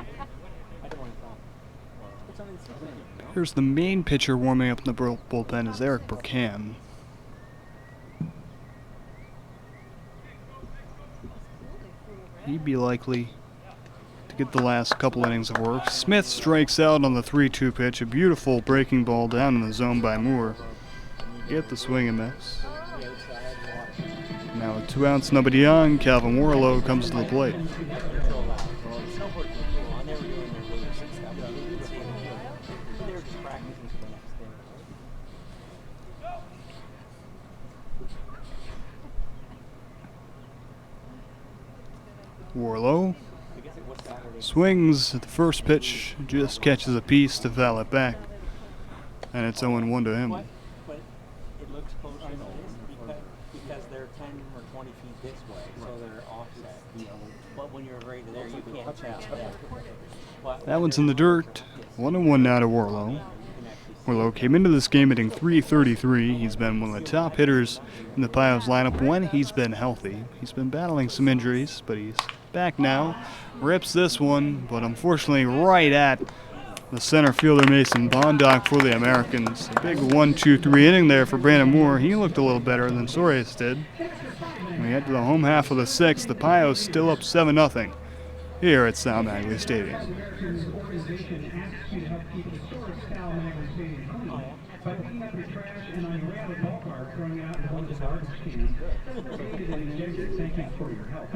Here's the main pitcher warming up in the bullpen is Eric Burkan. He'd be likely to get the last couple innings of work. Smith strikes out on the 3-2 pitch. A beautiful breaking ball down in the zone by Moore. Get the swing and miss. Now with 2 outs, nobody on, Calvin Warlow comes to the plate. Warlow swings at the first pitch, just catches a piece to foul it back, and it's 0-1 to him.
But it looks closer to this because they're 10 or 20 feet this way, so they're offset. But when you're right there, you can't tell. But
That one's in the dirt. 1-1 now to Warlow. Warlow came into this game hitting .333. He's been one of the top hitters in the Pios lineup when he's been healthy. He's been battling some injuries, but he's back now. Rips this one, but unfortunately right at the center fielder Mason Bondock for the Americans. A big 1-2-3 inning there for Brandon Moore. He looked a little better than Sorges did. When we get to the home half of the 6th, the Pios still up 7-0 here at Sal Maglie Stadium.
By picking up your trash and on your way out of the ballpark, throwing it out into one of the garbage cans. Thank you for your help.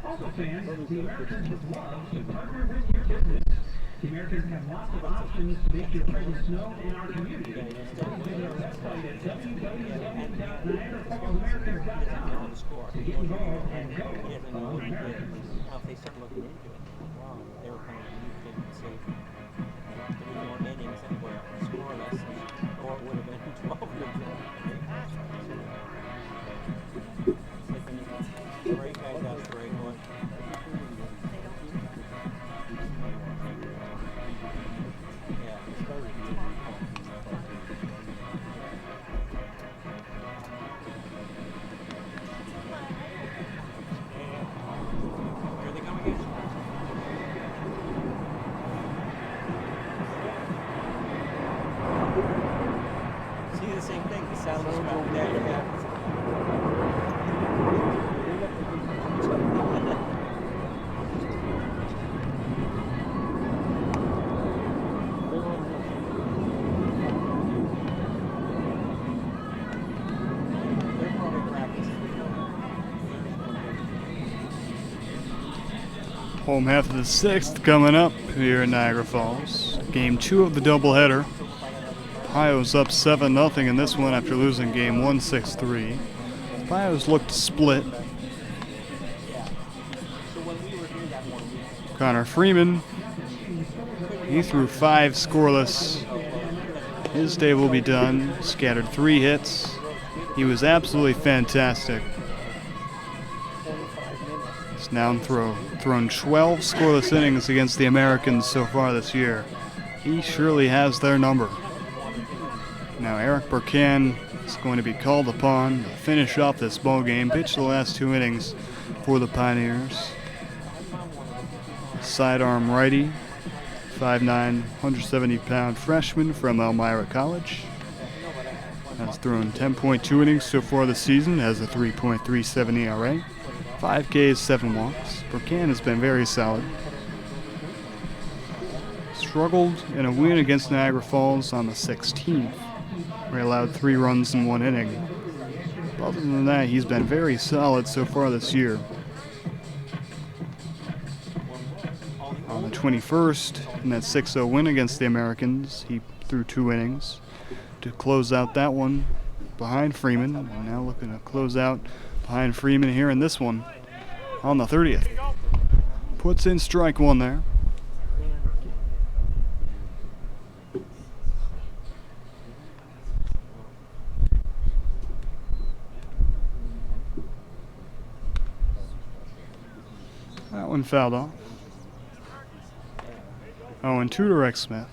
Also, fans, the Americans would love to partner with your business. The Americans have lots of options to make your presence known in our community. Visit our website at www.niagarafallsamericans.com to get involved and go on Americans.
now if they start looking into it, wow, they were playing a new kid and safe. 3 more innings and we're scoreless, or it would have been 12 to 0. The right guy does the right one. Yeah, he started here they come again. See the same thing, the sound is about there, yeah. They're probably practicing.
Home half of the 6th coming up here in Niagara Falls. Game 2 of the doubleheader. Pios up 7-0 in this one after losing game 1 6-3. Pios looked split. Connor Freeman, he threw 5 scoreless. His day will be done. Scattered 3 hits. He was absolutely fantastic. He's now thrown 12 scoreless innings against the Americans so far this year. He surely has their number. Now Eric Burkan is going to be called upon to finish off this ball game, pitch the last 2 innings for the Pioneers. Sidearm righty, 5'9", 170-pound freshman from Elmira College. Has thrown 10.2 innings so far this season, has a 3.37 ERA. 5 Ks, 7 walks. Burkan has been very solid. Struggled in a win against Niagara Falls on the 16th, where he allowed 3 runs in 1 inning. But other than that, he's been very solid so far this year. On the 21st, in that 6-0 win against the Americans, he threw 2 innings to close out that one behind Freeman, and now looking to close out behind Freeman here in this one on the 30th. Puts in strike 1 there. That one fouled off. 0-2 to Rex Smith.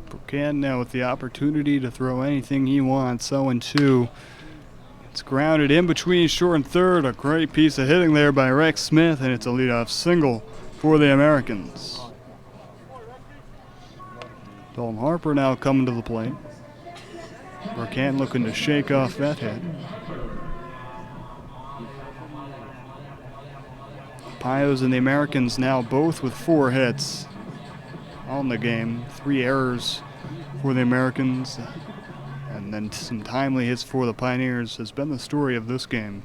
Burkan now with the opportunity to throw anything he wants. 0-2. It's grounded in between short and third. A great piece of hitting there by Rex Smith, and it's a leadoff single for the Americans. Dalton Harper now coming to the plate. Burkan looking to shake off that hit. Pios and the Americans now both with 4 hits on the game. 3 errors for the Americans, and then some timely hits for the Pioneers has been the story of this game.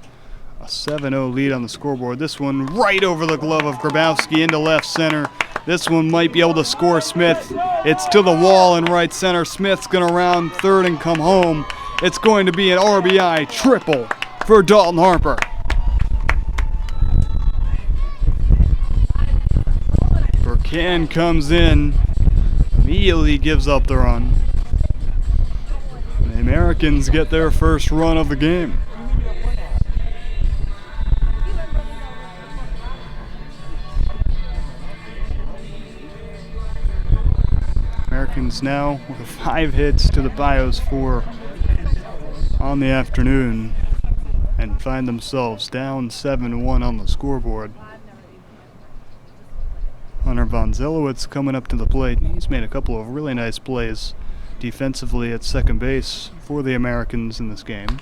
A 7-0 lead on the scoreboard. This one right over the glove of Grabowski into left center. This one might be able to score Smith. It's to the wall in right center. Smith's going to round third and come home. It's going to be an RBI triple for Dalton Harper. Burkan comes in, immediately gives up the run. The Americans get their first run of the game. Americans now with 5 hits to the Pios 4 on the afternoon, and find themselves down 7-1 on the scoreboard. Hunter Von Zelowitz coming up to the plate. He's made a couple of really nice plays defensively at second base for the Americans in this game.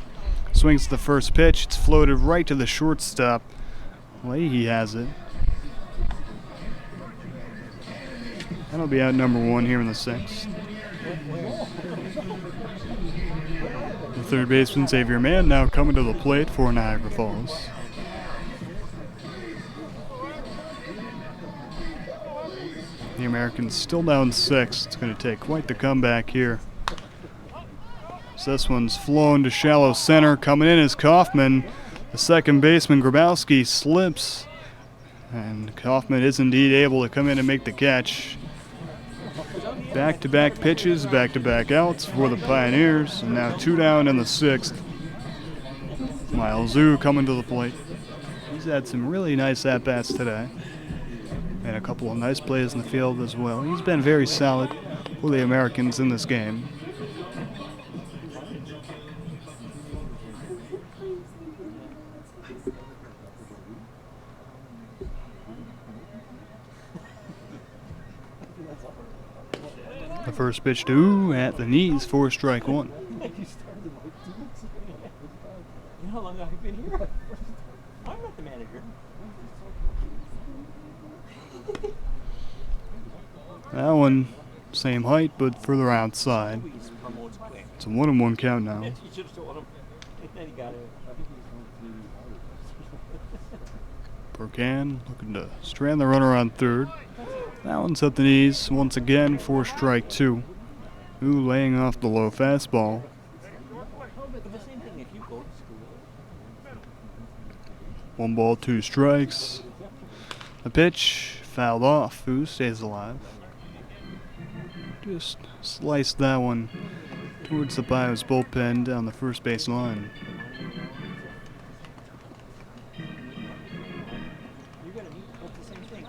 Swings the first pitch. It's floated right to the shortstop. Leahy has it. That'll be out number 1 here in the 6th. The third baseman, Xavier Mann, now coming to the plate for Niagara Falls. The Americans still down 6. It's going to take quite the comeback here. So this one's flown to shallow center. Coming in is Kaufman. The second baseman, Grabowski, slips. And Kaufman is indeed able to come in and make the catch. Back-to-back pitches, back-to-back outs for the Pioneers. And now 2 down in the 6th. Miles Zhu coming to the plate. He's had some really nice at-bats today. And a couple of nice plays in the field as well. He's been very solid for the Americans in this game. The first pitch to at the knees for strike 1.
You know how long I've been here? I'm not the manager.
That one, same height, but further outside. It's a 1-1 count now.
You should have told him. Then he got it.
Burkan looking to strand the runner on third. That one's at the knees once again for strike 2. Ooh, laying off the low fastball.
The same thing if you go to school.
1 ball, 2 strikes. The pitch fouled off. Ooh stays alive. Just sliced that one towards the Pios bullpen down the first base line.
You're going to meet the same thing.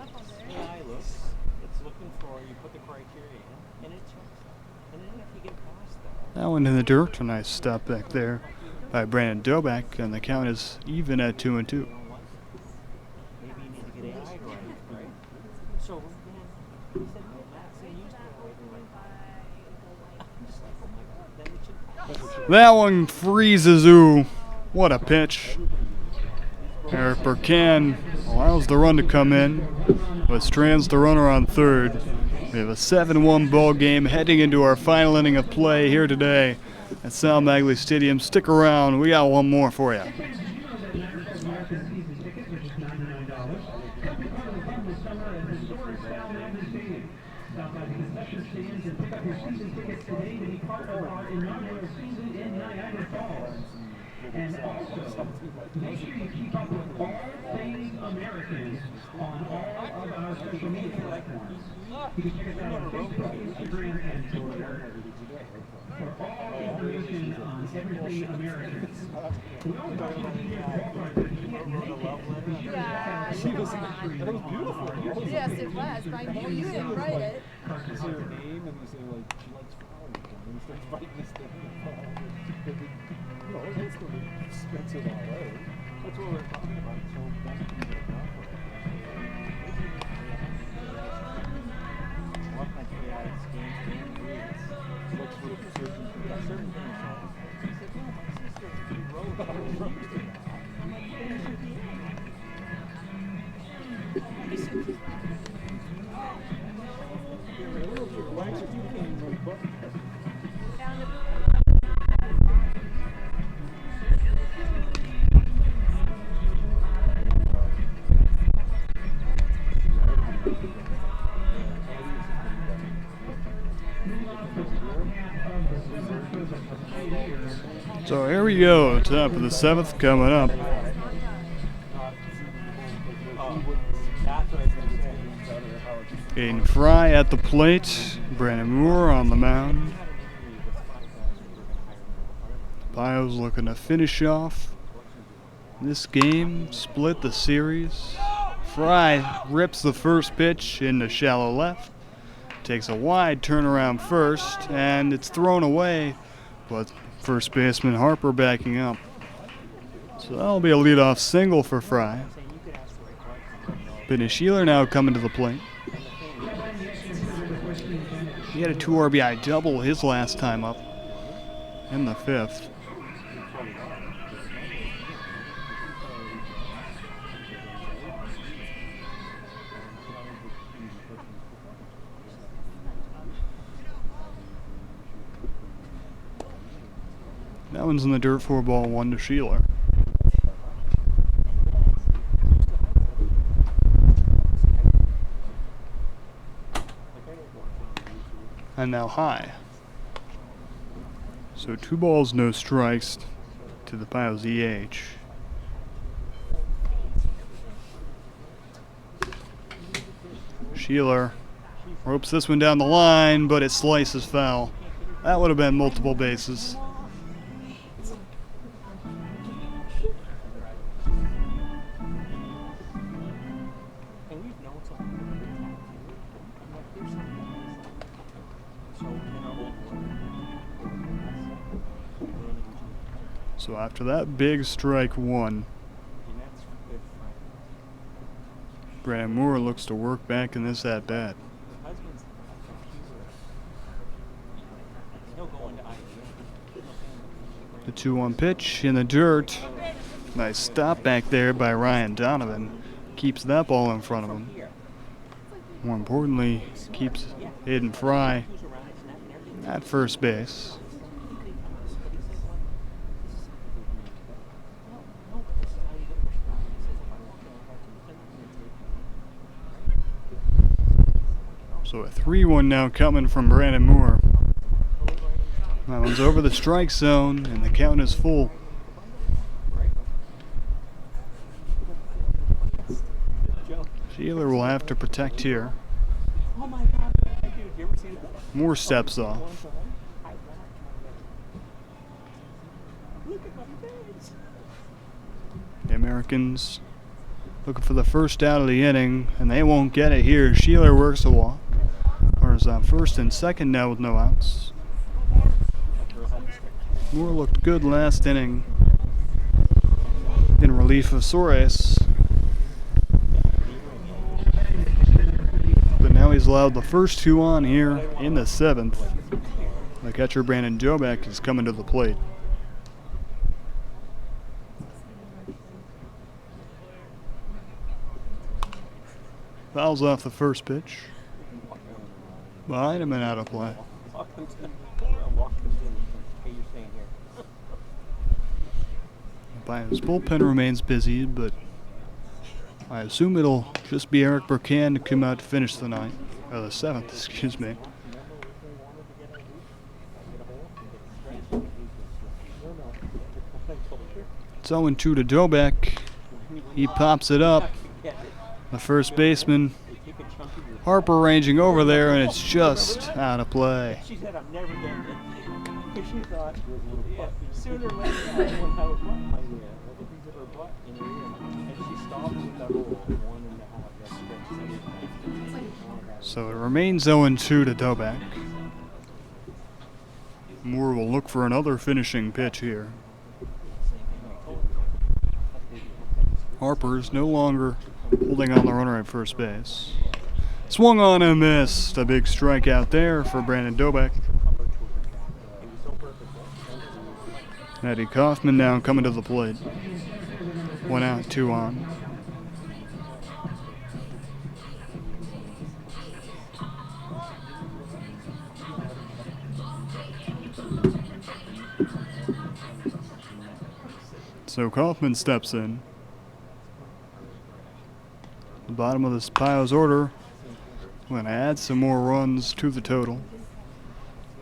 AI looks, it's looking for, you put the criteria in, and it checks. And then if you get past that.
That one in the dirt. A nice stop back there by Brandon Dobak, and the count is even at 2-2.
Maybe you need to get AI right? So, he said
That one freezes. Ooh, what a pitch. Eric Burkan allows the run to come in, but strands the runner on third. We have a 7-1 ball game heading into our final inning of play here today at Sal Maglie Stadium. Stick around, we got one more for you.
Stop by the concession stands and pick up your season tickets today to be part of our inaugural season in Niagara Falls. And also, make sure you keep up with all things American on all of our social media platforms. You can check us out on Facebook, Instagram, and Twitter for all information on everything American. We always talk about the ballpark, but you can't make it.
Yeah,
It was beautiful.
yes, it was. But you didn't write it.
You say her name and you say like she likes flowers and you start fighting this thing. No, it's going to be expensive all right. That's what we're talking about. So that's what we're talking about. Looks for the certain things. She said, "No, my sister wrote." Why should you came from book?
So here we go, top of the 7th coming up. Aiden Fry at the plate, Brandon Moore on the mound. Pios looking to finish off this game, split the series. Fry rips the first pitch into shallow left, takes a wide turnaround first, and it's thrown away, but first baseman Harper backing up. So that'll be a leadoff single for Fry. Benny Sheeler now coming to the plate. He had a 2 RBI double his last time up in the 5th. That one's in the dirt, 4-1 to Sheeler. And now high. So 2 balls, no strikes to the Pios EH. Sheeler ropes this one down the line, but it slices foul. That would have been multiple bases. So after that big strike 1, Brandon Moore looks to work back in this at-bat. The 2-1 pitch in the dirt. Nice stop back there by Ryan Donovan. Keeps that ball in front of him. More importantly, keeps Aiden Fry at first base. So a 3-1 now coming from Brandon Moore. That one's over the strike zone, and the count is full. Sheeler will have to protect here. Moore steps off. The Americans looking for the first out of the inning, and they won't get it here. Sheeler works a walk. Runners on first and second now with no outs. Moore looked good last inning in relief of Soares, but now he's allowed the first 2 on here in the 7th. The catcher Brandon Jobeck is coming to the plate. Fouls off the first pitch. Behind him and out of play. His bullpen remains busy, but I assume it'll just be Eric Burkan to come out to finish the ninth. Or the seventh, excuse me. It's 0-2 to Dobek. He pops it up. The first baseman, Harper, ranging over there, and it's just out of play.
She said, I'm never getting it. Because she thought, sooner or later, I would have a butt in my ear. Like a piece of her butt in her ear. And she stopped with that hole, 1.5.
So it remains 0-2 to Dobek. Moore will look for another finishing pitch here. Harper's no longer holding on the runner at first base. Swung on and missed. A big strikeout there for Brandon Dobek. Eddie Kaufman now coming to the plate. 1 out, 2 on. So Kaufman steps in. The bottom of this Pios order. We're going to add some more runs to the total.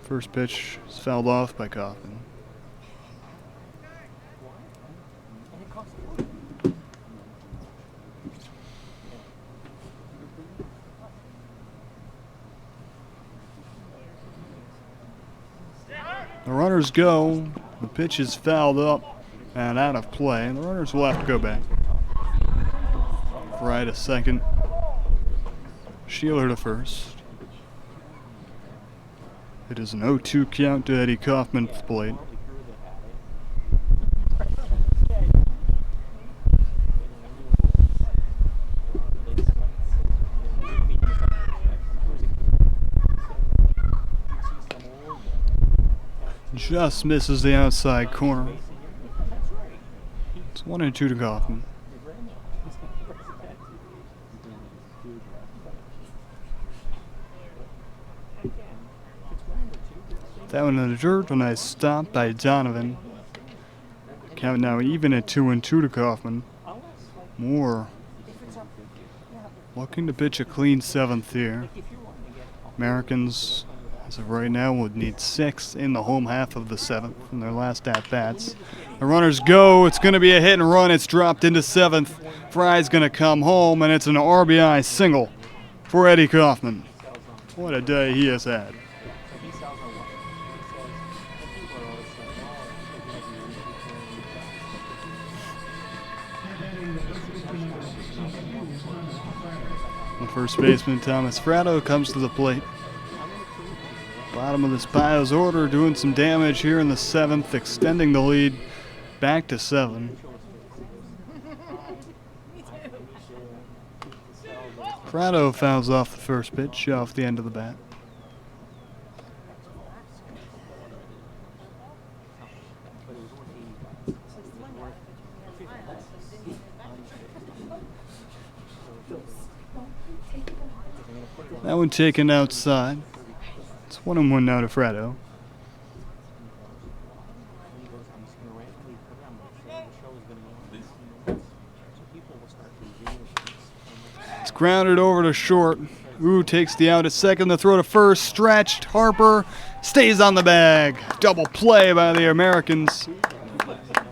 First pitch is fouled off by Kaufman. The runners go. The pitch is fouled up and out of play. The runners will have to go back. Fry to second. Sheeler to first. It is an 0-2 count to Eddie Kaufman at the plate. Just misses the outside corner. It's 1-2 to Kaufman. That one in the dirt, a nice stop by Donovan. Count now even at 2-2 to Kaufman. Moore looking to pitch a clean seventh here. Americans, as of right now, would need 6 in the home half of the seventh from their last at-bats. The runners go. It's going to be a hit and run. It's dropped into seventh. Fry's going to come home, and it's an RBI single for Eddie Kaufman. What a day he has had. The first baseman, Thomas Fratto, comes to the plate. Bottom of this Pios order doing some damage here in the seventh, extending the lead back to 7. Fratto fouls off the first pitch off the end of the bat. That one taken outside. It's 1-1 now to Fratto. It's grounded over to short. Ooh, takes the out at second. The throw to first. Stretched. Harper stays on the bag. Double play by the Americans.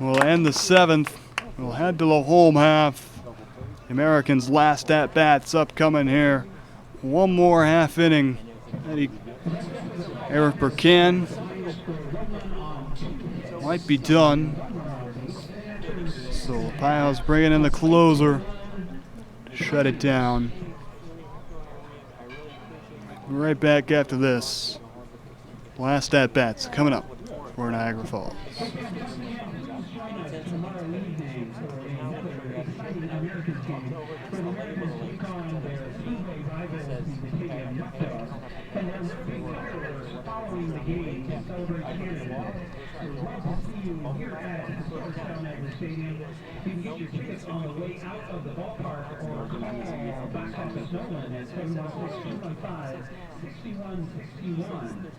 We'll end the seventh. We'll head to the home half. The Americans' last at-bats upcoming here. One more half inning. Eric Burkan might be done. So Pios bringing in the closer to shut it down. Right back after this. Last at-bats coming up for Niagara Falls.
Following the game, celebrating candidates. you here at historic Niagara Stadium. You can get your tickets on the way out of the ballpark or call back office Nolan at 716-215-6161.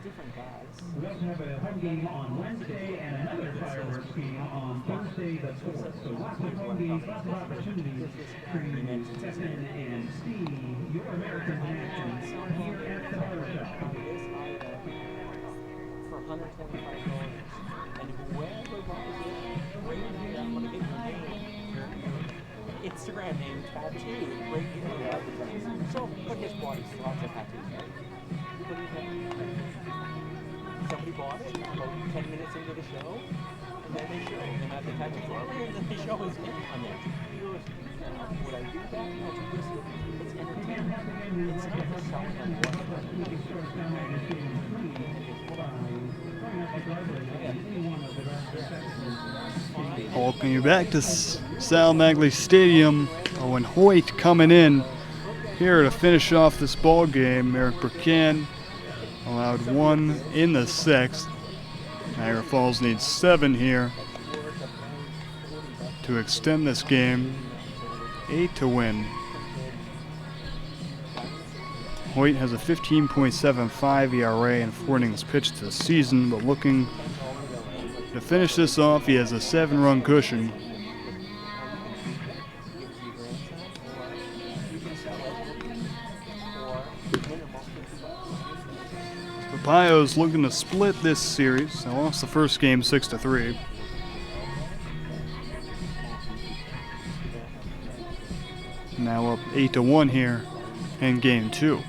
We also have a home game on Wednesday and another fireworks game on Thursday the 4th. So lots of home games, lots of opportunities for you to step in and see your Americans in action here at the barbershop.
For $125. And whoever buys it, right now, I'm going to get your name, your Instagram name tattooed right here on the advertising. So, but his body's lots of tattoos, right? But he's like, somebody bought it about 10 minutes into the show, and then they show him at the tattoo parlor, and then they show his name on there. He goes, would I do that? No, it's entertainment. It's not just selling on
Welcome you back to Sal Magley Stadium. Owen Hoyt coming in here to finish off this ball game. Eric Burkan allowed 1 in the 6th. Niagara Falls needs 7 here to extend this game. 8 to win. Hoyt has a 15.75 ERA and 4 innings pitched this season, but looking to finish this off, he has a 7-run cushion. The Pios looking to split this series. They lost the first game 6-3. Now up 8-1 here in game 2.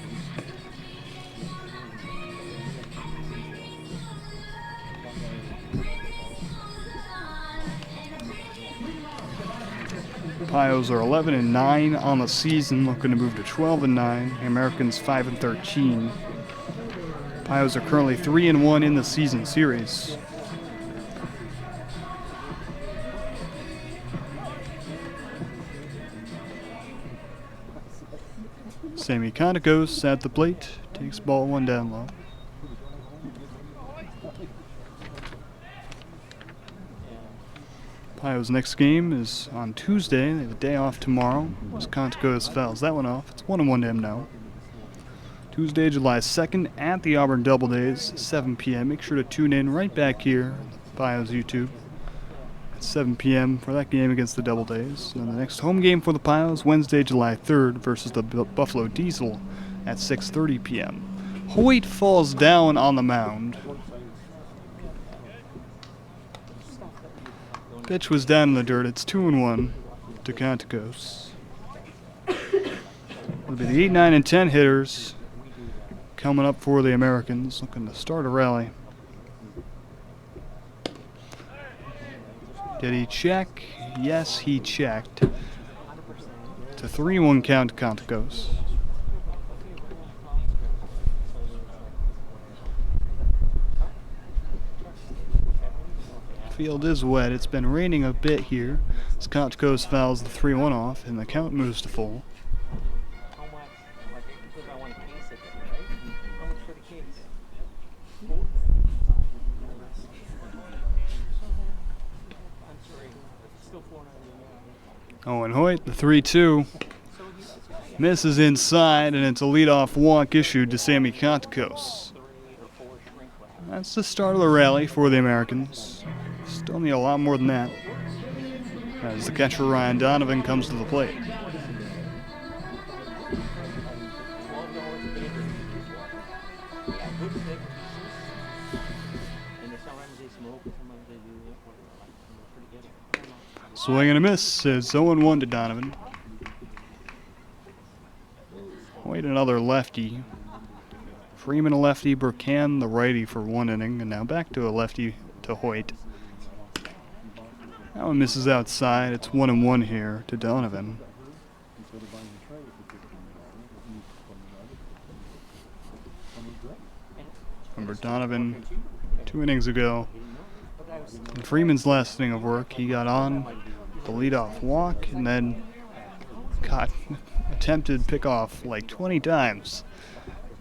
Pios are 11-9 on the season, looking to move to 12-9. The Americans 5-13. Pios are currently 3-1 in the season series. Sammy Kontakos at the plate, takes ball 1 down low. Pios' next game is on Tuesday. They have a day off tomorrow. As Kontakos fouls that one off. It's 1-1 to him now. Tuesday, July 2nd at the Auburn Doubledays, 7 p.m. Make sure to tune in right back here on Pios YouTube at 7 p.m. for that game against the Doubledays. And the next home game for the Pios, Wednesday, July 3rd versus the Buffalo Diesel at 6:30 p.m. Hoyt falls down on the mound. Pitch was down in the dirt. It's 2-1 to Kontakos. It'll be the 8, 9, and 10 hitters coming up for the Americans, looking to start a rally. Did he check? Yes, he checked. It's a 3-1 count to Kontakos. Field is wet. It's been raining a bit here. As Kontakos fouls the 3-1 off, and the count moves to full.
How much? Like, because I want a case of it, right? How much for the case? I'm sorry. Still $4.99.
Owen Hoyt, the 3-2. Misses inside, and it's a leadoff walk issued to Sammy Kontakos. That's the start of the rally for the Americans. Still need a lot more than that, as the catcher Ryan Donovan comes to the plate. Swing and a miss. It's 0-1 to Donovan. Wait, another lefty. Freeman a lefty, Burkan the righty for 1 inning, and now back to a lefty to Hoyt. That one misses outside. It's 1-1 here to Donovan. Remember Donovan 2 innings ago. In Freeman's last inning of work, he got on the leadoff walk and then got attempted pickoff like 20 times.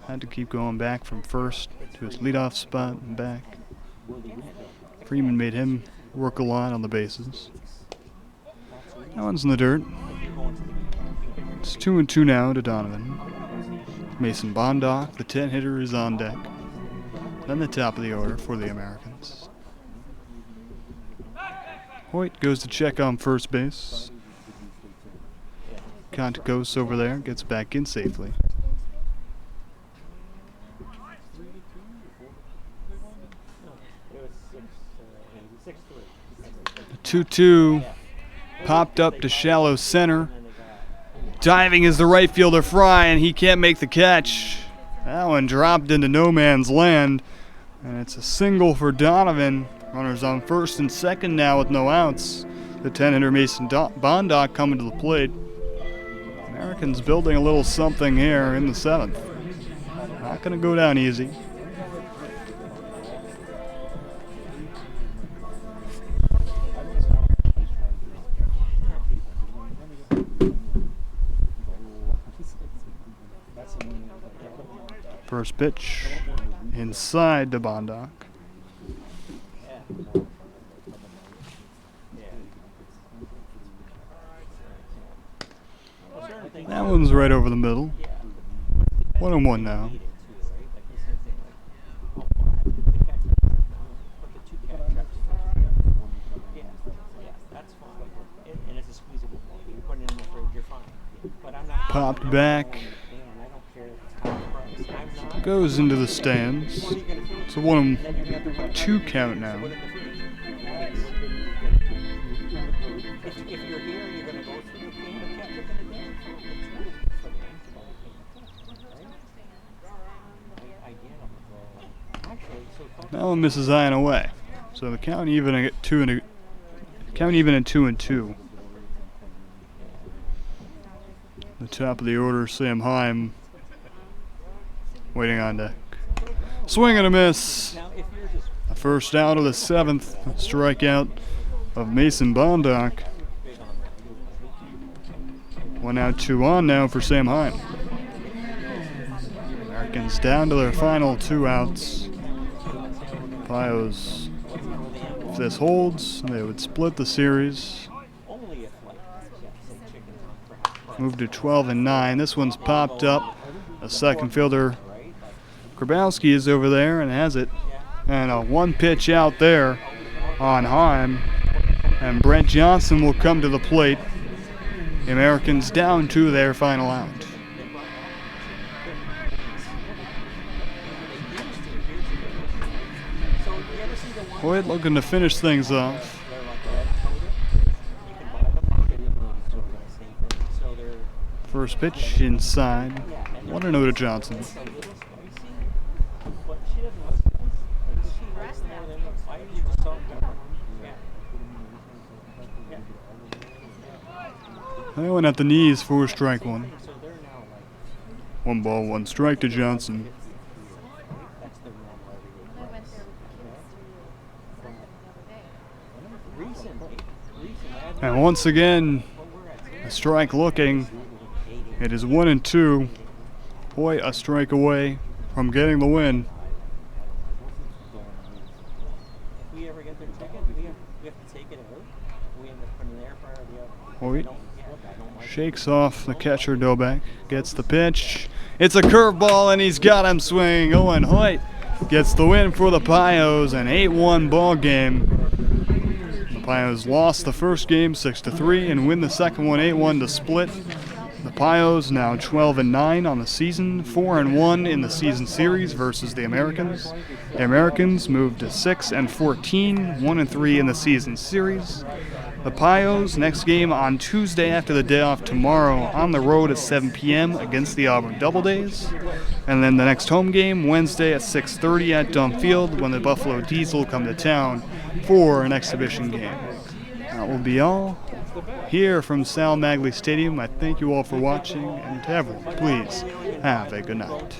Had to keep going back from first to his leadoff spot and back. Freeman made him work a lot on the bases. That one's in the dirt. It's 2-2 now to Donovan. Mason Bondock, the 10 hitter, is on deck. Then the top of the order for the Americans. Hoyt goes to check on first base. Conticos over there, gets back in safely. The 2-2 popped up to shallow center. Diving is the right fielder Fry, and he can't make the catch. That one dropped into no man's land, and it's a single for Donovan. Runners on first and second now with no outs. The 10-hitter Mason Bondock coming to the plate. Americans building a little something here in the 7th. Not going to go down easy. First pitch inside to Bondock. That one's right over the middle. 1-1 now. Popped back. Goes into the stands. It's a 1-2 count now. That one misses high and away. So the count even at 2-2. The top of the order, Sam Heim, waiting on deck. Swing and a miss. The first out of the 7th. Strikeout of Mason Bondock. 1 out, 2 on now for Sam Heim. Americans down to their final 2 outs. Pios, if this holds, they would split the series. Move to 12-9. This one's popped up. A second fielder, Grabowski, is over there and has it. And a 1 pitch out there on Heim. And Brent Johnson will come to the plate. The Americans down to their final out. Hoyt looking to finish things off. First pitch inside. 1-0 to Johnson. That one at the knees for strike 1. 1 ball, 1 strike to Johnson. And once again, a strike looking. It is 1-2. Hoyt a strike away from getting the win. Hoyt shakes off the catcher Dobek, gets the pitch. It's a curveball and he's got him swinging. Owen Hoyt gets the win for the Pios, an 8-1 ball game. The Pios lost the first game 6-3 and win the second one 8-1 to split. The Pios now 12-9 on the season, 4-1 in the season series versus the Americans. The Americans moved to 6-14, 1-3 in the season series. The Pios next game on Tuesday after the day off tomorrow on the road at 7 p.m. against the Auburn Doubledays. And then the next home game Wednesday at 6:30 at Dunn Field when the Buffalo Diesel come to town for an exhibition game. That will be all here from Sal Magley Stadium. I thank you all for watching, and to everyone, please have a good night.